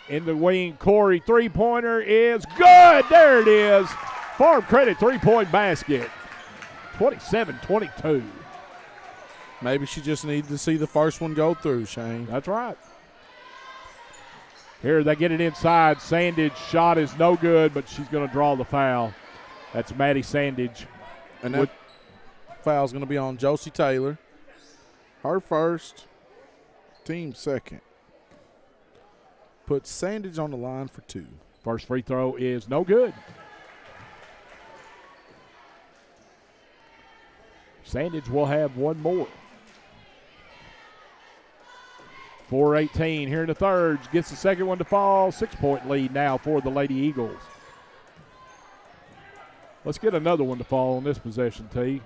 in the wing. Corey, three-pointer is good. There it is. Farm Credit three-point basket. 27-22. Maybe she just needed to see the first one go through, Shane. That's right. Here they get it inside. Sandage shot is no good, but she's going to draw the foul. That's Maddie Sandage. And that foul's going to be on Josie Taylor. Her first, team second. Puts Sandage on the line for 2. First free throw is no good. Sandage will have one more. 4:18 here in the third. Gets the second one to fall. 6-point lead now for the Lady Eagles. Let's get another one to fall on this possession, T.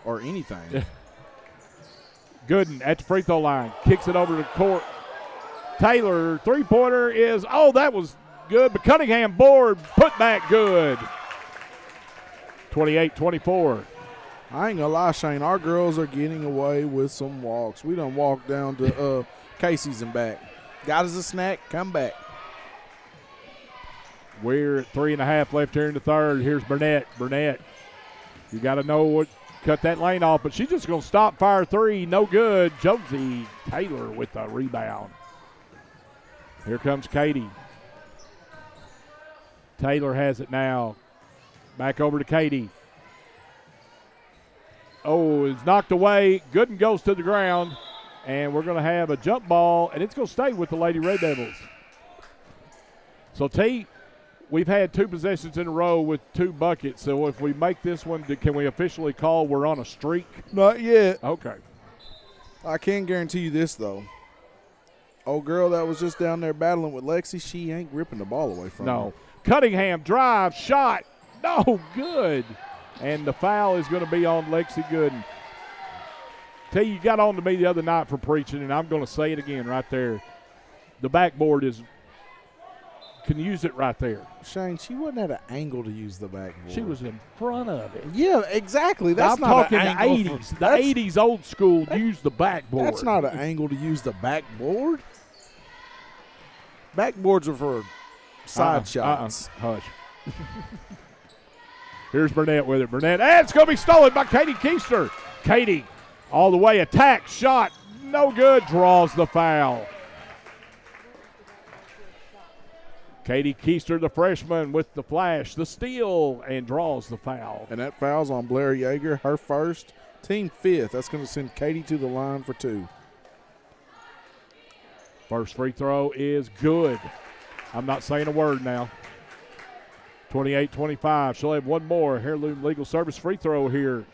Or anything. Gooden at the free throw line. Kicks it over to the court. Taylor, three-pointer is, that was good. But Cunningham board, put back good. 28-24. I ain't going to lie, Shane. Our girls are getting away with some walks. We done walked down to Casey's and back. Got us a snack, come back. We're at 3.5 left here in the third. Here's Burnett. Burnett, you got to know what, cut that lane off, but she's just going to stop, fire three. No good. Josie Taylor with the rebound. Here comes Katie. Taylor has it now. Back over to Katie. It's knocked away. Gooden goes to the ground, and we're going to have a jump ball, and it's going to stay with the Lady Red Devils. So, T, we've had 2 possessions in a row with 2 buckets. So if we make this one, can we officially call we're on a streak? Not yet. Okay. I can guarantee you this, though. Old girl that was just down there battling with Lexi, she ain't ripping the ball away from her. No. Cunningham drive, shot. No good. And the foul is going to be on Lexi Gooden. T, you got on to me the other night for preaching, and I'm going to say it again right there. The backboard can use it right there. Shane, she wasn't at an angle to use the backboard. She was in front of it. Yeah, exactly. That's I'm not talking an the angle. 80s. The 80s old school use the backboard. That's not an angle to use the backboard. Backboards are for side shots. Hush. Here's Burnett with it. Burnett, and it's going to be stolen by Katie Keister. Katie all the way, attack, shot, no good, draws the foul. Katie Keister, the freshman, with the flash, the steal, and draws the foul. And that foul's on Blair Yeager, her first, team 5th. That's going to send Katie to the line for 2. First free throw is good. I'm not saying a word now. 28-25. She'll have one more Heirloom Legal Service free throw here.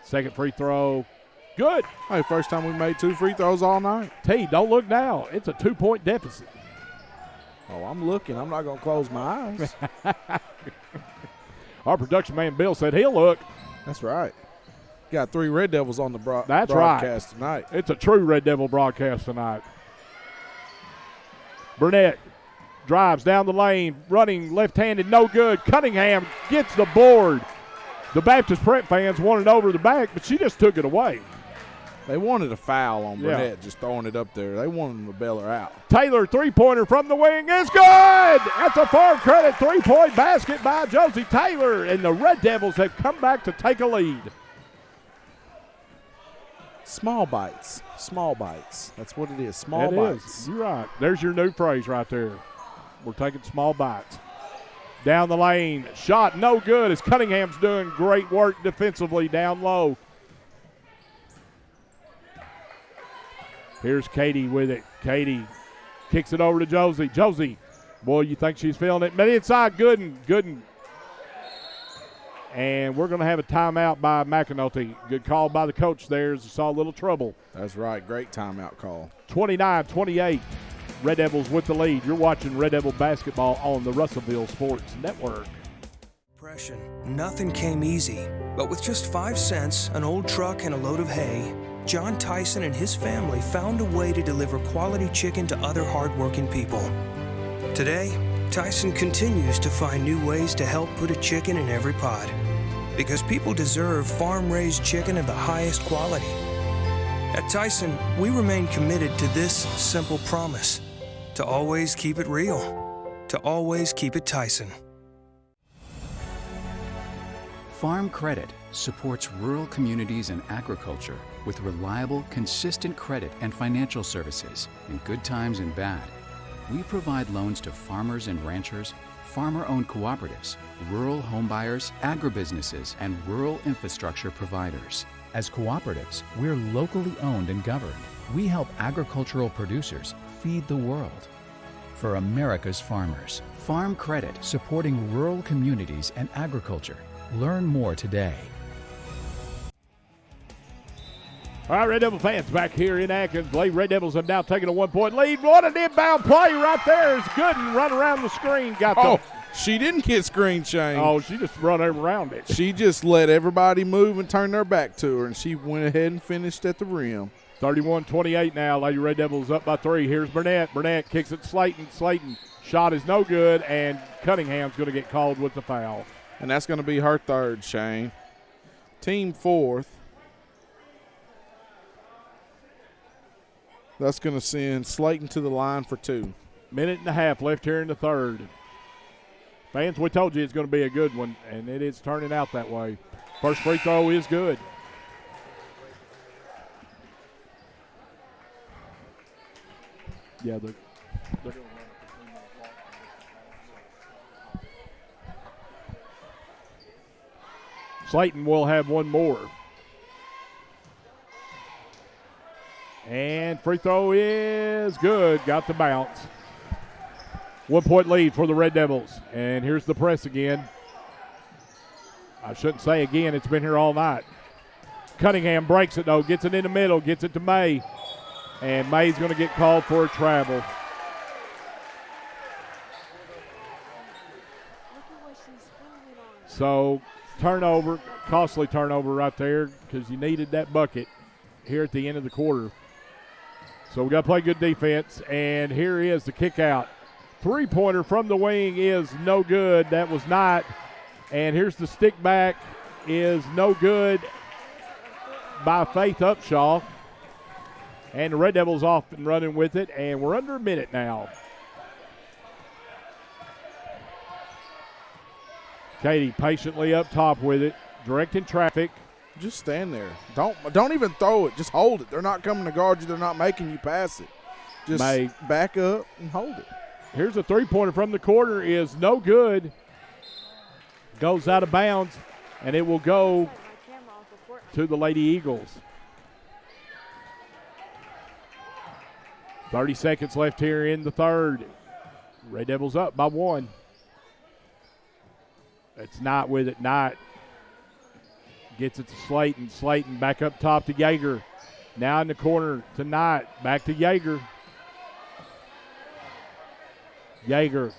Second free throw. Good. Hey, first time we made 2 free throws all night. T, don't look now. It's a 2-point deficit. Oh, I'm looking. I'm not going to close my eyes. Our production man Bill said he'll look. That's right. Got 3 Red Devils on the That's broadcast right. tonight. It's a true Red Devil broadcast tonight. Burnett drives down the lane, running left-handed, no good. Cunningham gets the board. The Baptist Prep fans wanted over the back, but she just took it away. They wanted a foul on Burnett, just throwing it up there. They wanted him to bail her out. Taylor, three-pointer from the wing is good! That's a Farm Credit three-point basket by Josie Taylor, and the Red Devils have come back to take a lead. Small bites. Small bites. That's what it is. Small bites. You're right. There's your new phrase right there. We're taking small bites. Down the lane. Shot no good as Cunningham's doing great work defensively down low. Here's Katie with it. Katie kicks it over to Josie. Josie, boy, you think she's feeling it. But inside, Gooden. And we're going to have a timeout by McAnulty. Good call by the coach there as he saw a little trouble. That's right. Great timeout call. 29-28. Red Devils with the lead. You're watching Red Devil basketball on the Russellville Sports Network. Nothing came easy, but with just 5 cents, an old truck, and a load of hay, John Tyson and his family found a way to deliver quality chicken to other hardworking people. Today, Tyson continues to find new ways to help put a chicken in every pot. Because people deserve farm-raised chicken of the highest quality. At Tyson, we remain committed to this simple promise: to always keep it real, to always keep it Tyson. Farm Credit supports rural communities and agriculture with reliable, consistent credit and financial services in good times and bad. We provide loans to farmers and ranchers, farmer-owned cooperatives, rural homebuyers, agribusinesses, and rural infrastructure providers. As cooperatives, we're locally owned and governed. We help agricultural producers feed the world. For America's farmers, Farm Credit, supporting rural communities and agriculture. Learn more today. All right, Red Devil fans, back here in Atkins. The Red Devils have now taken a 1-point lead. What an inbound play right there. It's good and run around the screen. She didn't get screen, Shane. Oh, she just run around it. She just let everybody move and turn their back to her, and she went ahead and finished at the rim. 31-28 now. Lady Red Devils up by 3. Here's Burnett. Burnett kicks it to Slayton. Slayton shot is no good, and Cunningham's going to get called with the foul. And that's going to be her third, Shane. Team fourth. That's going to send Slayton to the line for 2. Minute and a half left here in the third. Fans, we told you it's going to be a good one, and it is turning out that way. First free throw is good. Yeah, they're going to run it. Slayton will have one more. And free throw is good. Got the bounce. 1-point lead for the Red Devils. And here's the press again. I shouldn't say again. It's been here all night. Cunningham breaks it, though. Gets it in the middle. Gets it to May. And May's going to get called for a travel. So turnover, costly turnover right there because you needed that bucket here at the end of the quarter. So we got to play good defense, and here is the kick out. Three-pointer from the wing is no good. That was not. And here's the stick back is no good by Faith Upshaw. And the Red Devils off and running with it, and we're under a minute now. Katie patiently up top with it, directing traffic. Just stand there. Don't even throw it. Just hold it. They're not coming to guard you. They're not making you pass it. Just back up and hold it. Here's a three-pointer from the corner is no good. Goes out of bounds, and it will go to the Lady Eagles. 30 seconds left here in the third. Red Devils up by 1. It's Knight with it. Knight gets it to Slayton. Slayton back up top to Yeager. Now in the corner to Knight. Back to Yeager. Yeager.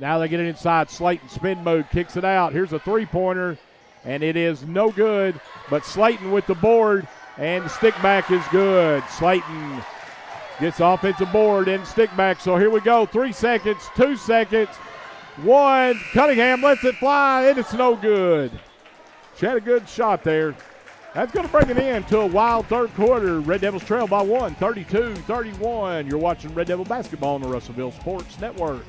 Now they get it inside. Slayton spin move. Kicks it out. Here's a three-pointer. And it is no good. But Slayton with the board. And the stick back is good. Slayton gets the offensive board and stick back. So here we go. 3 seconds. 2 seconds. 1. Cunningham lets it fly, and it's no good. She had a good shot there. That's going to bring it in to a wild third quarter. Red Devils trail by 1, 32-31. You're watching Red Devil basketball on the Russellville Sports Network.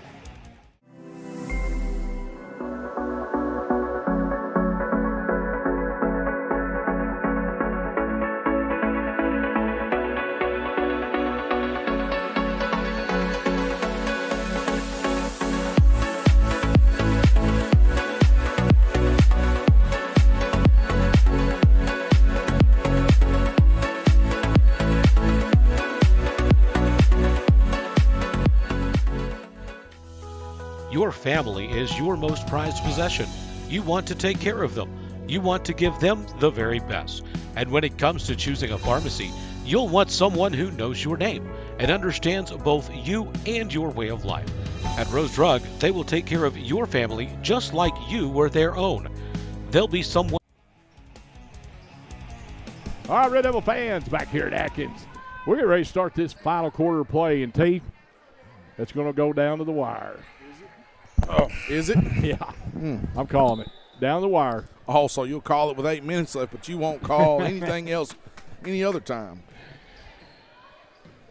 Your family is your most prized possession. You want to take care of them. You want to give them the very best. And when it comes to choosing a pharmacy, you'll want someone who knows your name and understands both you and your way of life. At Rose Drug, they will take care of your family just like you were their own. They'll be someone. All right, Red Devil fans, back here at Atkins. We're getting ready to start this final quarter of play, and T, it's going to go down to the wire. Oh, is it? Yeah, I'm calling it. Down the wire. Oh, so you'll call it with 8 minutes left, but you won't call anything else any other time.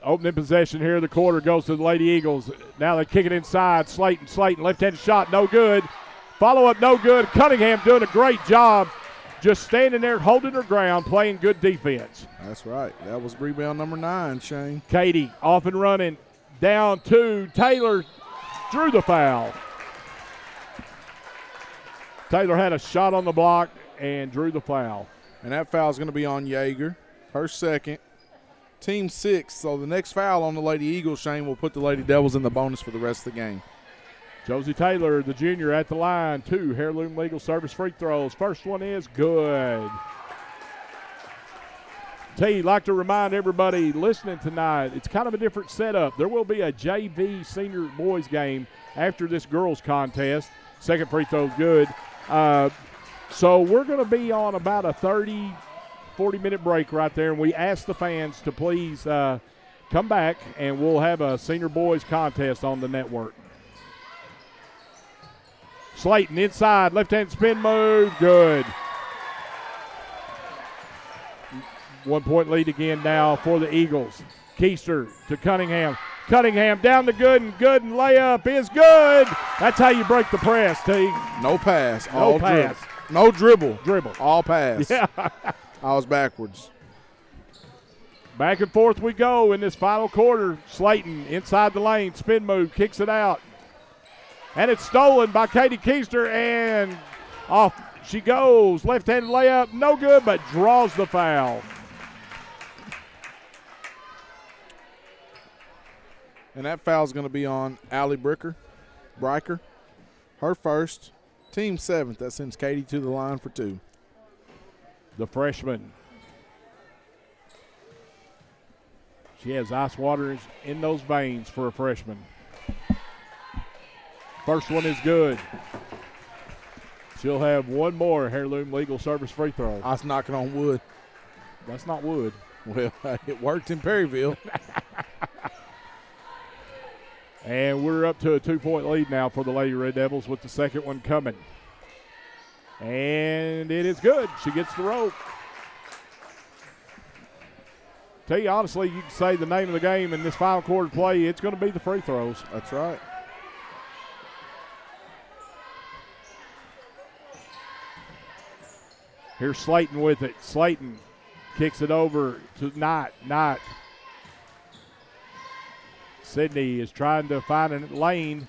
Opening possession here. The quarter goes to the Lady Eagles. Now they kick it inside. Slayton, left-handed shot, no good. Follow-up, no good. Cunningham doing a great job just standing there, holding her ground, playing good defense. That's right. That was rebound number 9, Shane. Katie off and running. down 2. Taylor drew the foul. Taylor had a shot on the block and drew the foul. And that foul is going to be on Yeager, her second. Team 6, so the next foul on the Lady Eagles, Shane, will put the Lady Devils in the bonus for the rest of the game. Josie Taylor, the junior, at the line. 2 Heirloom Legal service free throws. First one is good. I'd like to remind everybody listening tonight, it's kind of a different setup. There will be a JV senior boys game after this girls contest. Second free throw is good. So we're going to be on about a 40-minute break right there, and we ask the fans to please come back, and we'll have a senior boys contest on the network. Slayton inside, left-hand spin move, good. 1 point lead again now for the Eagles. Keister to Cunningham. Cunningham down to Gooden. Gooden layup is good. That's how you break the press, T. No pass. No all pass. Dribble. No dribble. Dribble. All pass. Yeah. I was backwards. Back and forth we go in this final quarter. Slayton inside the lane. Spin move. Kicks it out. And it's stolen by Katie Keister, and off she goes. Left-handed layup, no good, but draws the foul. And that foul is going to be on Allie Bryker. Her first. Team 7th. That sends Katie to the line for 2. The freshman. She has ice water in those veins for a freshman. First one is good. She'll have one more Heirloom Legal service free throw. I was knocking on wood. That's not wood. Well, it worked in Perryville. And we're up to a 2-point lead now for the Lady Red Devils with the second one coming. And it is good. She gets the rope. Tell you honestly, you can say the name of the game in this final quarter play, it's going to be the free throws. That's right. Here's Slayton with it. Slayton kicks it over to Knight. Sydney is trying to find a lane.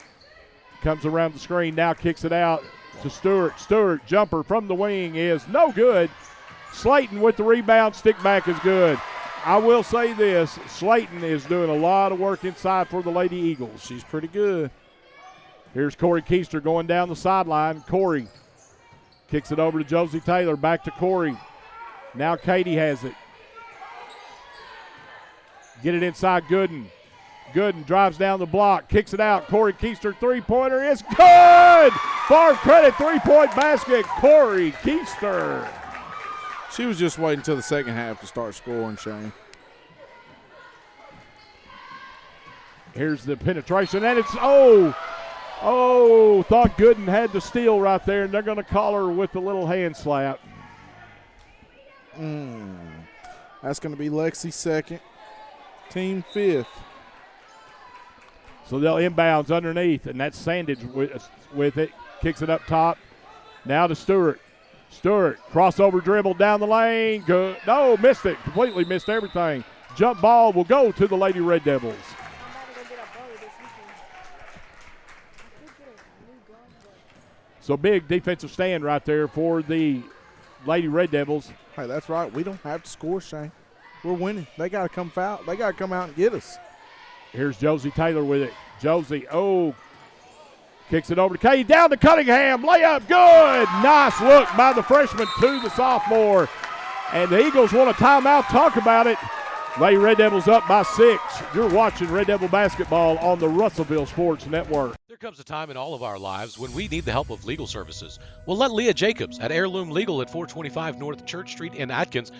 Comes around the screen, now kicks it out to Stewart. Stewart, jumper from the wing is no good. Slayton with the rebound, stick back is good. I will say this, Slayton is doing a lot of work inside for the Lady Eagles. She's pretty good. Here's Corey Keister going down the sideline. Corey kicks it over to Josie Taylor, back to Corey. Now Katie has it. Get it inside Gooden. Gooden drives down the block, kicks it out. Corey Keister, three-pointer is good! Farm credit, three-point basket, Corey Keister. She was just waiting until the second half to start scoring, Shane. Here's the penetration, and it's, thought Gooden had the steal right there, and they're going to call her with the little hand slap. That's going to be Lexi's second, team 5th. So they'll inbounds underneath, and that's Sandage with it. Kicks it up top. Now to Stewart. Stewart, crossover dribble down the lane. Good. No, missed it. Completely missed everything. Jump ball will go to the Lady Red Devils. So big defensive stand right there for the Lady Red Devils. Hey, that's right. We don't have to score, Shane. We're winning. They got to come foul. They got to come out and get us. Here's Josie Taylor with it. Josie, kicks it over to Katie, down to Cunningham. Layup, good. Nice look by the freshman to the sophomore. And the Eagles want a timeout. Talk about it. Lady Red Devils up by 6. You're watching Red Devil basketball on the Russellville Sports Network. There comes a time in all of our lives when we need the help of legal services. Well, let Leah Jacobs at Heirloom Legal at 425 North Church Street in Atkins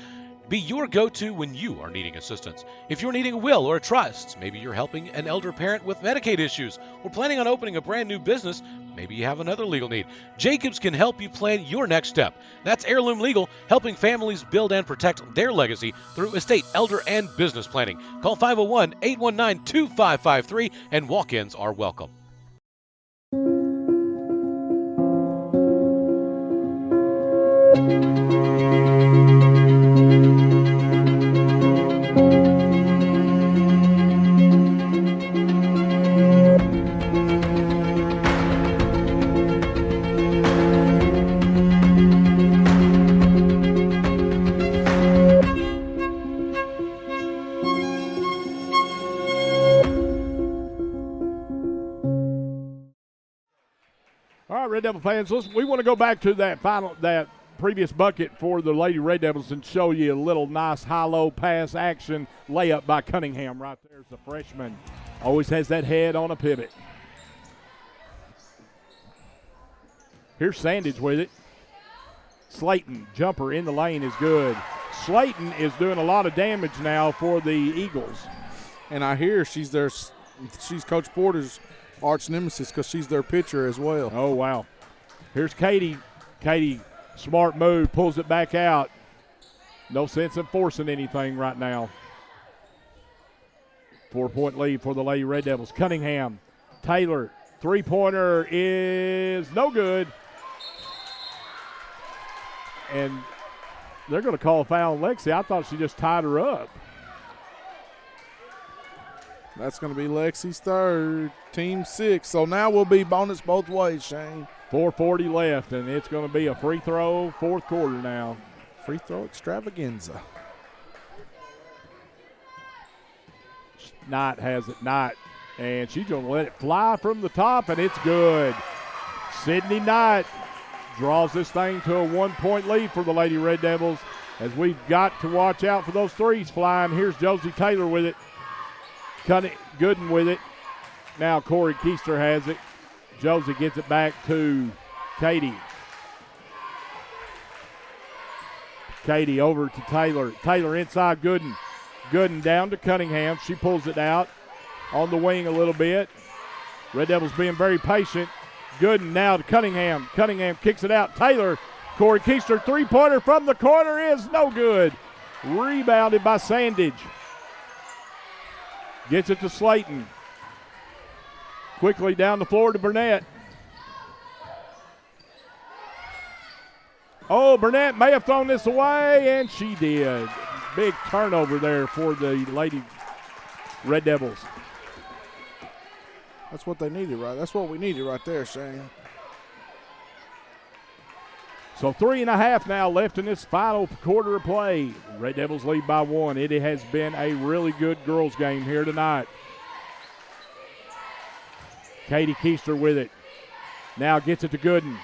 be your go-to when you are needing assistance. If you're needing a will or a trust, maybe you're helping an elder parent with Medicaid issues, or planning on opening a brand new business, maybe you have another legal need. Jacobs can help you plan your next step. That's Heirloom Legal, helping families build and protect their legacy through estate, elder, and business planning. Call 501-819-2553, and walk-ins are welcome. right, Red Devil fans, we want to go back to that previous bucket for the Lady Red Devils and show you a little nice high-low pass action layup by Cunningham right there. The freshman always has that head on a pivot. Here's Sandage with it. Slayton, jumper in the lane is good. Slayton is doing a lot of damage now for the Eagles. And I hear she's Coach Porter's arch nemesis because she's their pitcher as well. Oh, wow. Here's Katie. Katie, smart move, pulls it back out. No sense in forcing anything right now. 4-point lead for the Lady Red Devils. Cunningham, Taylor, three-pointer is no good. And they're going to call a foul on Lexi. I thought she just tied her up. That's going to be Lexi's third, team 6. So now we'll be bonus both ways, Shane. 4:40 left, and it's going to be a free throw, fourth quarter now. Free throw extravaganza. Knight has it, Knight. And she's going to let it fly from the top, and it's good. Sydney Knight draws this thing to a 1-point lead for the Lady Red Devils as we've got to watch out for those threes flying. Here's Josie Taylor with it. Gooden with it. Now Corey Keister has it. Josie gets it back to Katie. Katie over to Taylor. Taylor inside Gooden. Gooden down to Cunningham. She pulls it out on the wing a little bit. Red Devils being very patient. Gooden now to Cunningham. Cunningham kicks it out. Taylor, Corey Keister, three-pointer from the corner is no good. Rebounded by Sandage. Gets it to Slayton. Quickly down the floor to Burnett. Oh, Burnett may have thrown this away, and she did. Big turnover there for the Lady Red Devils. That's what they needed, right? That's what we needed right there, Shane. So 3.5 now left in this final quarter of play. Red Devils lead by 1. It has been a really good girls game here tonight. Katie Keister with it. Now gets it to Gooden.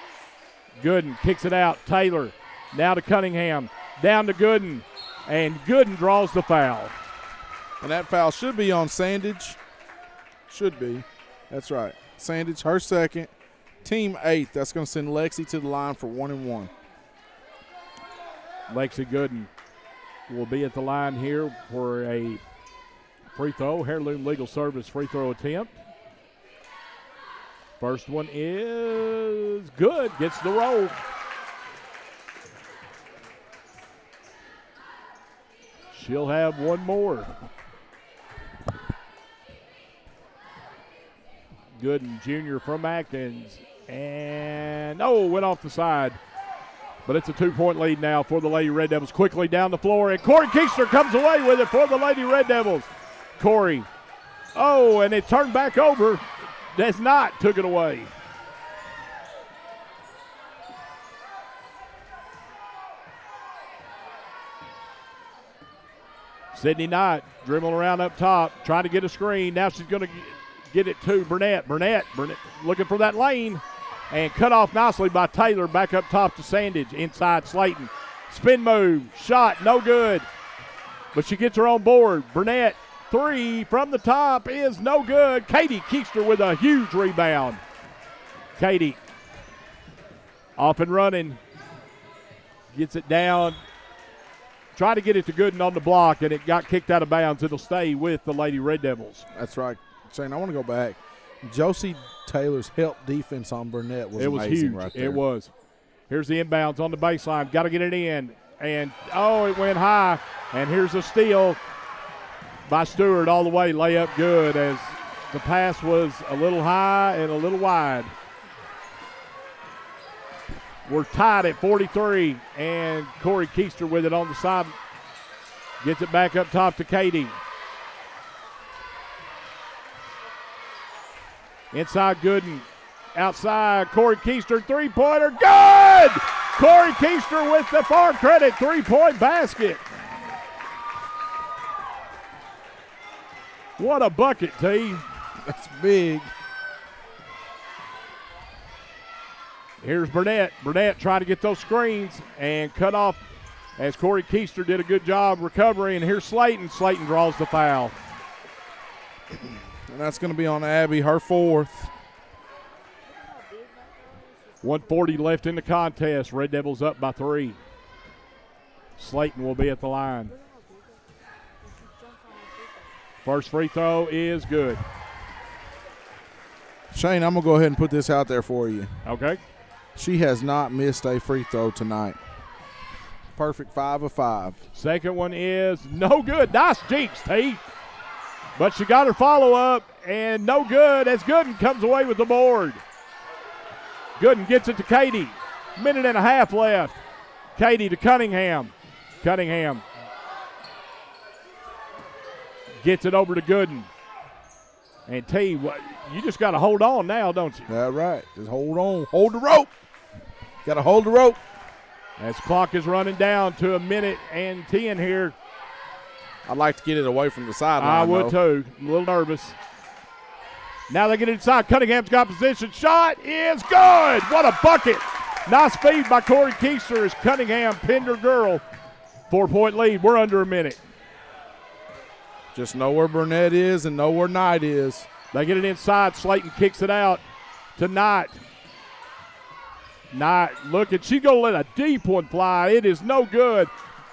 Gooden kicks it out. Taylor now to Cunningham. Down to Gooden. And Gooden draws the foul. And that foul should be on Sandage. Should be. That's right. Sandage, her second. Team 8. That's going to send Lexi to the line for 1-1. Lexi Gooden will be at the line here for a free throw. Heirloom Legal Service free throw attempt. First one is good. Gets the roll. She'll have one more. Gooden Jr. from Atkins. And, went off the side. But it's a 2-point lead now for the Lady Red Devils. Quickly down the floor, and Corey Keister comes away with it for the Lady Red Devils. Corey. And it turned back over. That's not took it away. Sydney Knight dribbling around up top, trying to get a screen. Now she's going to get it to Burnett. Burnett looking for that lane. And cut off nicely by Taylor. Back up top to Sandage. Inside Slayton. Spin move. Shot. No good. But she gets her on board. Burnett. 3 from the top is no good. Katie Keister with a huge rebound. Katie off and running. Gets it down. Try to get it to Gooden on the block, and it got kicked out of bounds. It'll stay with the Lady Red Devils. That's right. Shane, I want to go back. Josie Taylor's help defense on Burnett was amazing huge. Right there. It was. Here's the inbounds on the baseline. Got to get it in. And, it went high. And here's a steal by Stewart all the way. Layup good as the pass was a little high and a little wide. We're tied at 43. And Corey Keister with it on the side. Gets it back up top to Katie. Inside Gooden. Outside, Corey Keister, three-pointer. Good! Corey Keister with the Farm Credit three-point basket. What a bucket, T. That's big. Here's Burnett. Burnett trying to get those screens and cut off as Corey Keister did a good job recovering. And here's Slayton. Slayton draws the foul. And that's going to be on Abby, her fourth. 1:40 left in the contest. Red Devils up by 3. Slayton will be at the line. First free throw is good. Shane, I'm going to go ahead and put this out there for you. Okay. She has not missed a free throw tonight. Perfect 5 of 5. Second one is no good. Nice jinx, T. But she got her follow-up, and no good as Gooden comes away with the board. Gooden gets it to Katie. Minute and a half left. Katie to Cunningham. Cunningham gets it over to Gooden. And T, you just got to hold on now, don't you? That's right. Just hold on. Hold the rope. Got to hold the rope. As clock is running down to 1:10 here. I'd like to get it away from the sideline. I would too. I'm a little nervous. Now they get it inside. Cunningham's got position. Shot is good. What a bucket. Nice feed by Corey Keister as Cunningham pinned her girl. 4-point lead. We're under a minute. Just know where Burnett is and know where Knight is. They get it inside. Slayton kicks it out to Knight. Knight looking. She's going to let a deep one fly. It is no good.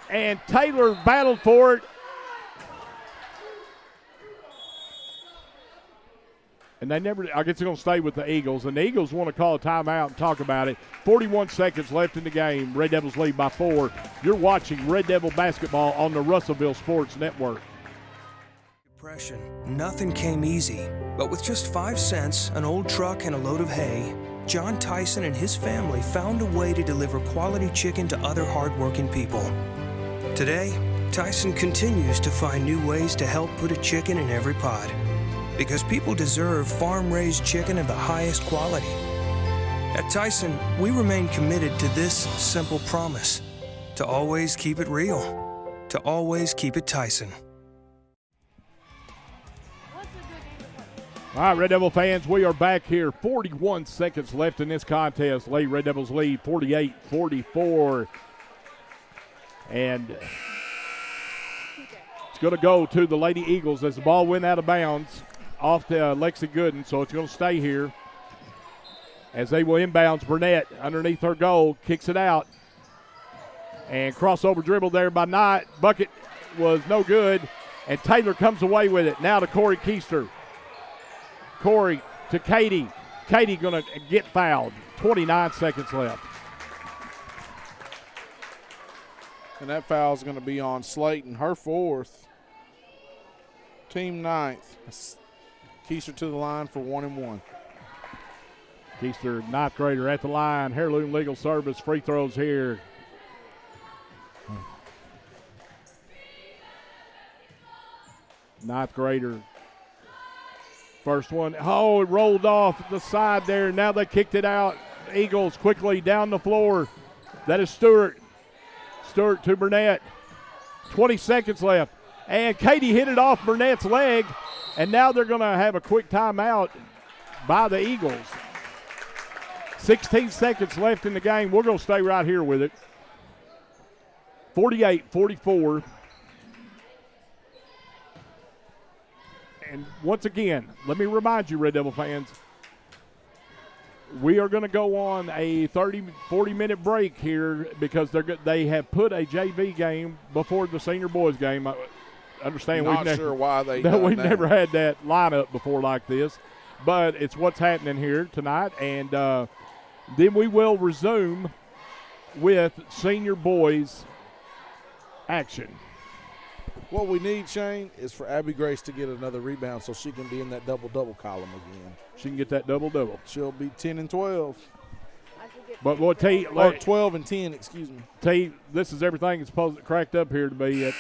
And Taylor battled for it. And they never, I guess they're going to stay with the Eagles. And the Eagles want to call a timeout and talk about it. 41 seconds left in the game. Red Devils lead by 4. You're watching Red Devil basketball on the Russellville Sports Network. Depression. Nothing came easy. But with just 5 cents, an old truck, and a load of hay, John Tyson and his family found a way to deliver quality chicken to other hardworking people. Today, Tyson continues to find new ways to help put a chicken in every pot. Because people deserve farm-raised chicken of the highest quality. At Tyson, we remain committed to this simple promise: to always keep it real, to always keep it Tyson. All right, Red Devil fans, we are back here. 41 seconds left in this contest. Red Devils lead 48-44. And it's going to go to the Lady Eagles as the ball went out of bounds off to Lexi Gooden, so it's going to stay here as they will inbounds. Burnett underneath her goal, kicks it out. And crossover dribble there by Knight. Bucket was no good, and Taylor comes away with it. Now to Corey Keister. Corey to Katie. Katie going to get fouled. 29 seconds left. And that foul is going to be on Slayton, her fourth. Team ninth. Keister to the line for 1 and 1. Keister, ninth grader at the line. Heirloom Legal Service, free throws here. Ninth grader. First one. Oh, it rolled off the side there. Now they kicked it out. Eagles quickly down the floor. That is Stewart. Stewart to Burnett. 20 seconds left. And Katie hit it off Burnett's leg. And now they're going to have a quick timeout by the Eagles. 16 seconds left in the game. We're going to stay right here with it. 48-44. And once again, let me remind you, Red Devil fans, we are going to go on a 40-minute break here because they have put a JV game before the senior boys game. I understand Not sure why they we've never had that lineup before like this, but it's what's happening here tonight. And then we will resume with senior boys action. What we need, Shane, is for Abby Grace to get another rebound so she can be in that double-double column again. She can get that double-double. She'll be 10 and 12. But what T? Or 12 and 10, excuse me. T, this is everything it's supposed to cracked up here to be at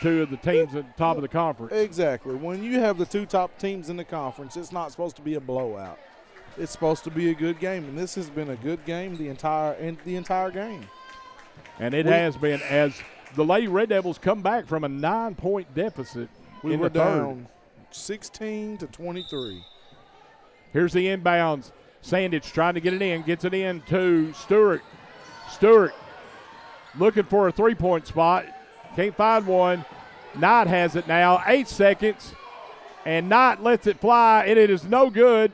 two of the teams at the top of the conference. Exactly. When you have the 2 top teams in the conference, it's not supposed to be a blowout. It's supposed to be a good game, and this has been a good game the entire game. And it has been, as the Lady Red Devils come back from a 9-point deficit. We were down 16-23. Here's the inbounds. Sandich trying to get it in, gets it in to Stewart. Stewart looking for a three-point spot. Can't find one. Knight has it now. 8 seconds. And Knight lets it fly, and it is no good.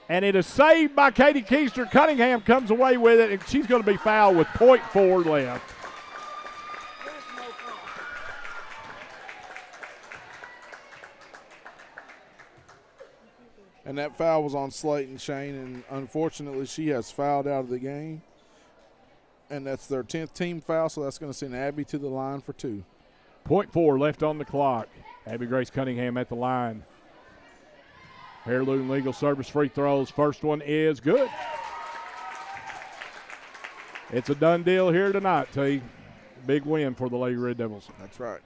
And it is saved by Katie Keister. Cunningham comes away with it, and she's going to be fouled with .4 left. And that foul was on Slayton Shane, and unfortunately she has fouled out of the game. And that's their 10th team foul, so that's going to send Abby to the line for 2. .4 left on the clock. Abby Grace Cunningham at the line. Heirloom Legal service free throws. First one is good. It's a done deal here tonight, T. Big win for the Lady Red Devils. That's right.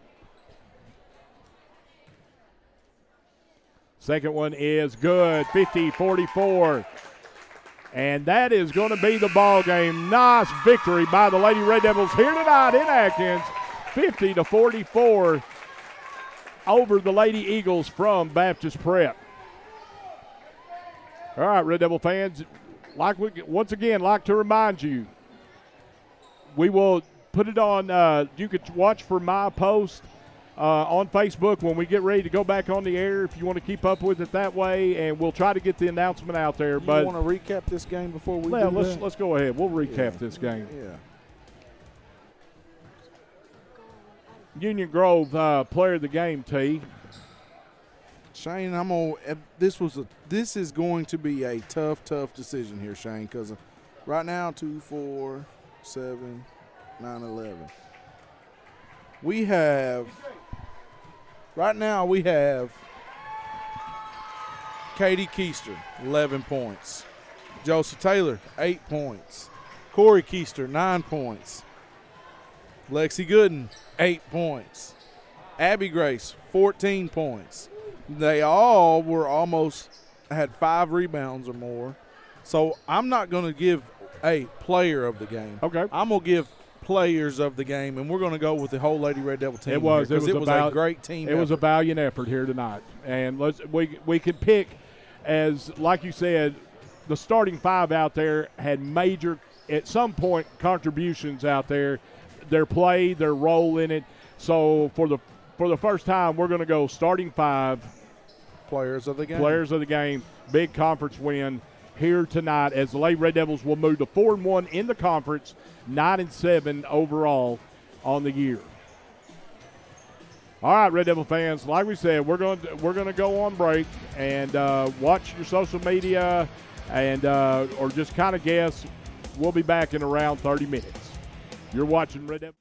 Second one is good, 50-44. And that is going to be the ball game. Nice victory by the Lady Red Devils here tonight in Atkins, 50-44 over the Lady Eagles from Baptist Prep. All right, Red Devil fans, once again, like to remind you, we will put it on, you could watch for my post on Facebook when we get ready to go back on the air if you want to keep up with it that way, and we'll try to get the announcement out there. You want to recap this game before we do that? Let's go ahead. We'll recap this game. Yeah. Union Grove player of the game, T. Shane, this is going to be a tough decision here, Shane, because right now 2, 4, 7, 9, 11. We have Katie Keister, 11 points. Josie Taylor, 8 points. Corey Keister, 9 points. Lexi Gooden, 8 points. Abby Grace, 14 points. They all had 5 rebounds or more. So I'm not going to give a player of the game. Okay. I'm going to give players of the game, and we're going to go with the whole Lady Red Devil team. It was a great team. It was a valiant effort here tonight, and we could pick, as like you said, the starting 5 out there had major at some point contributions out there, their play, their role in it. So for the first time, we're going to go starting 5 players of the game. Players of the game, big conference win here tonight as the Lady Red Devils will move to 4-1 in the conference, 9-7 overall on the year. All right, Red Devil fans, like we said, we're going to go on break and watch your social media and or just kind of guess. We'll be back in around 30 minutes. You're watching Red Devil.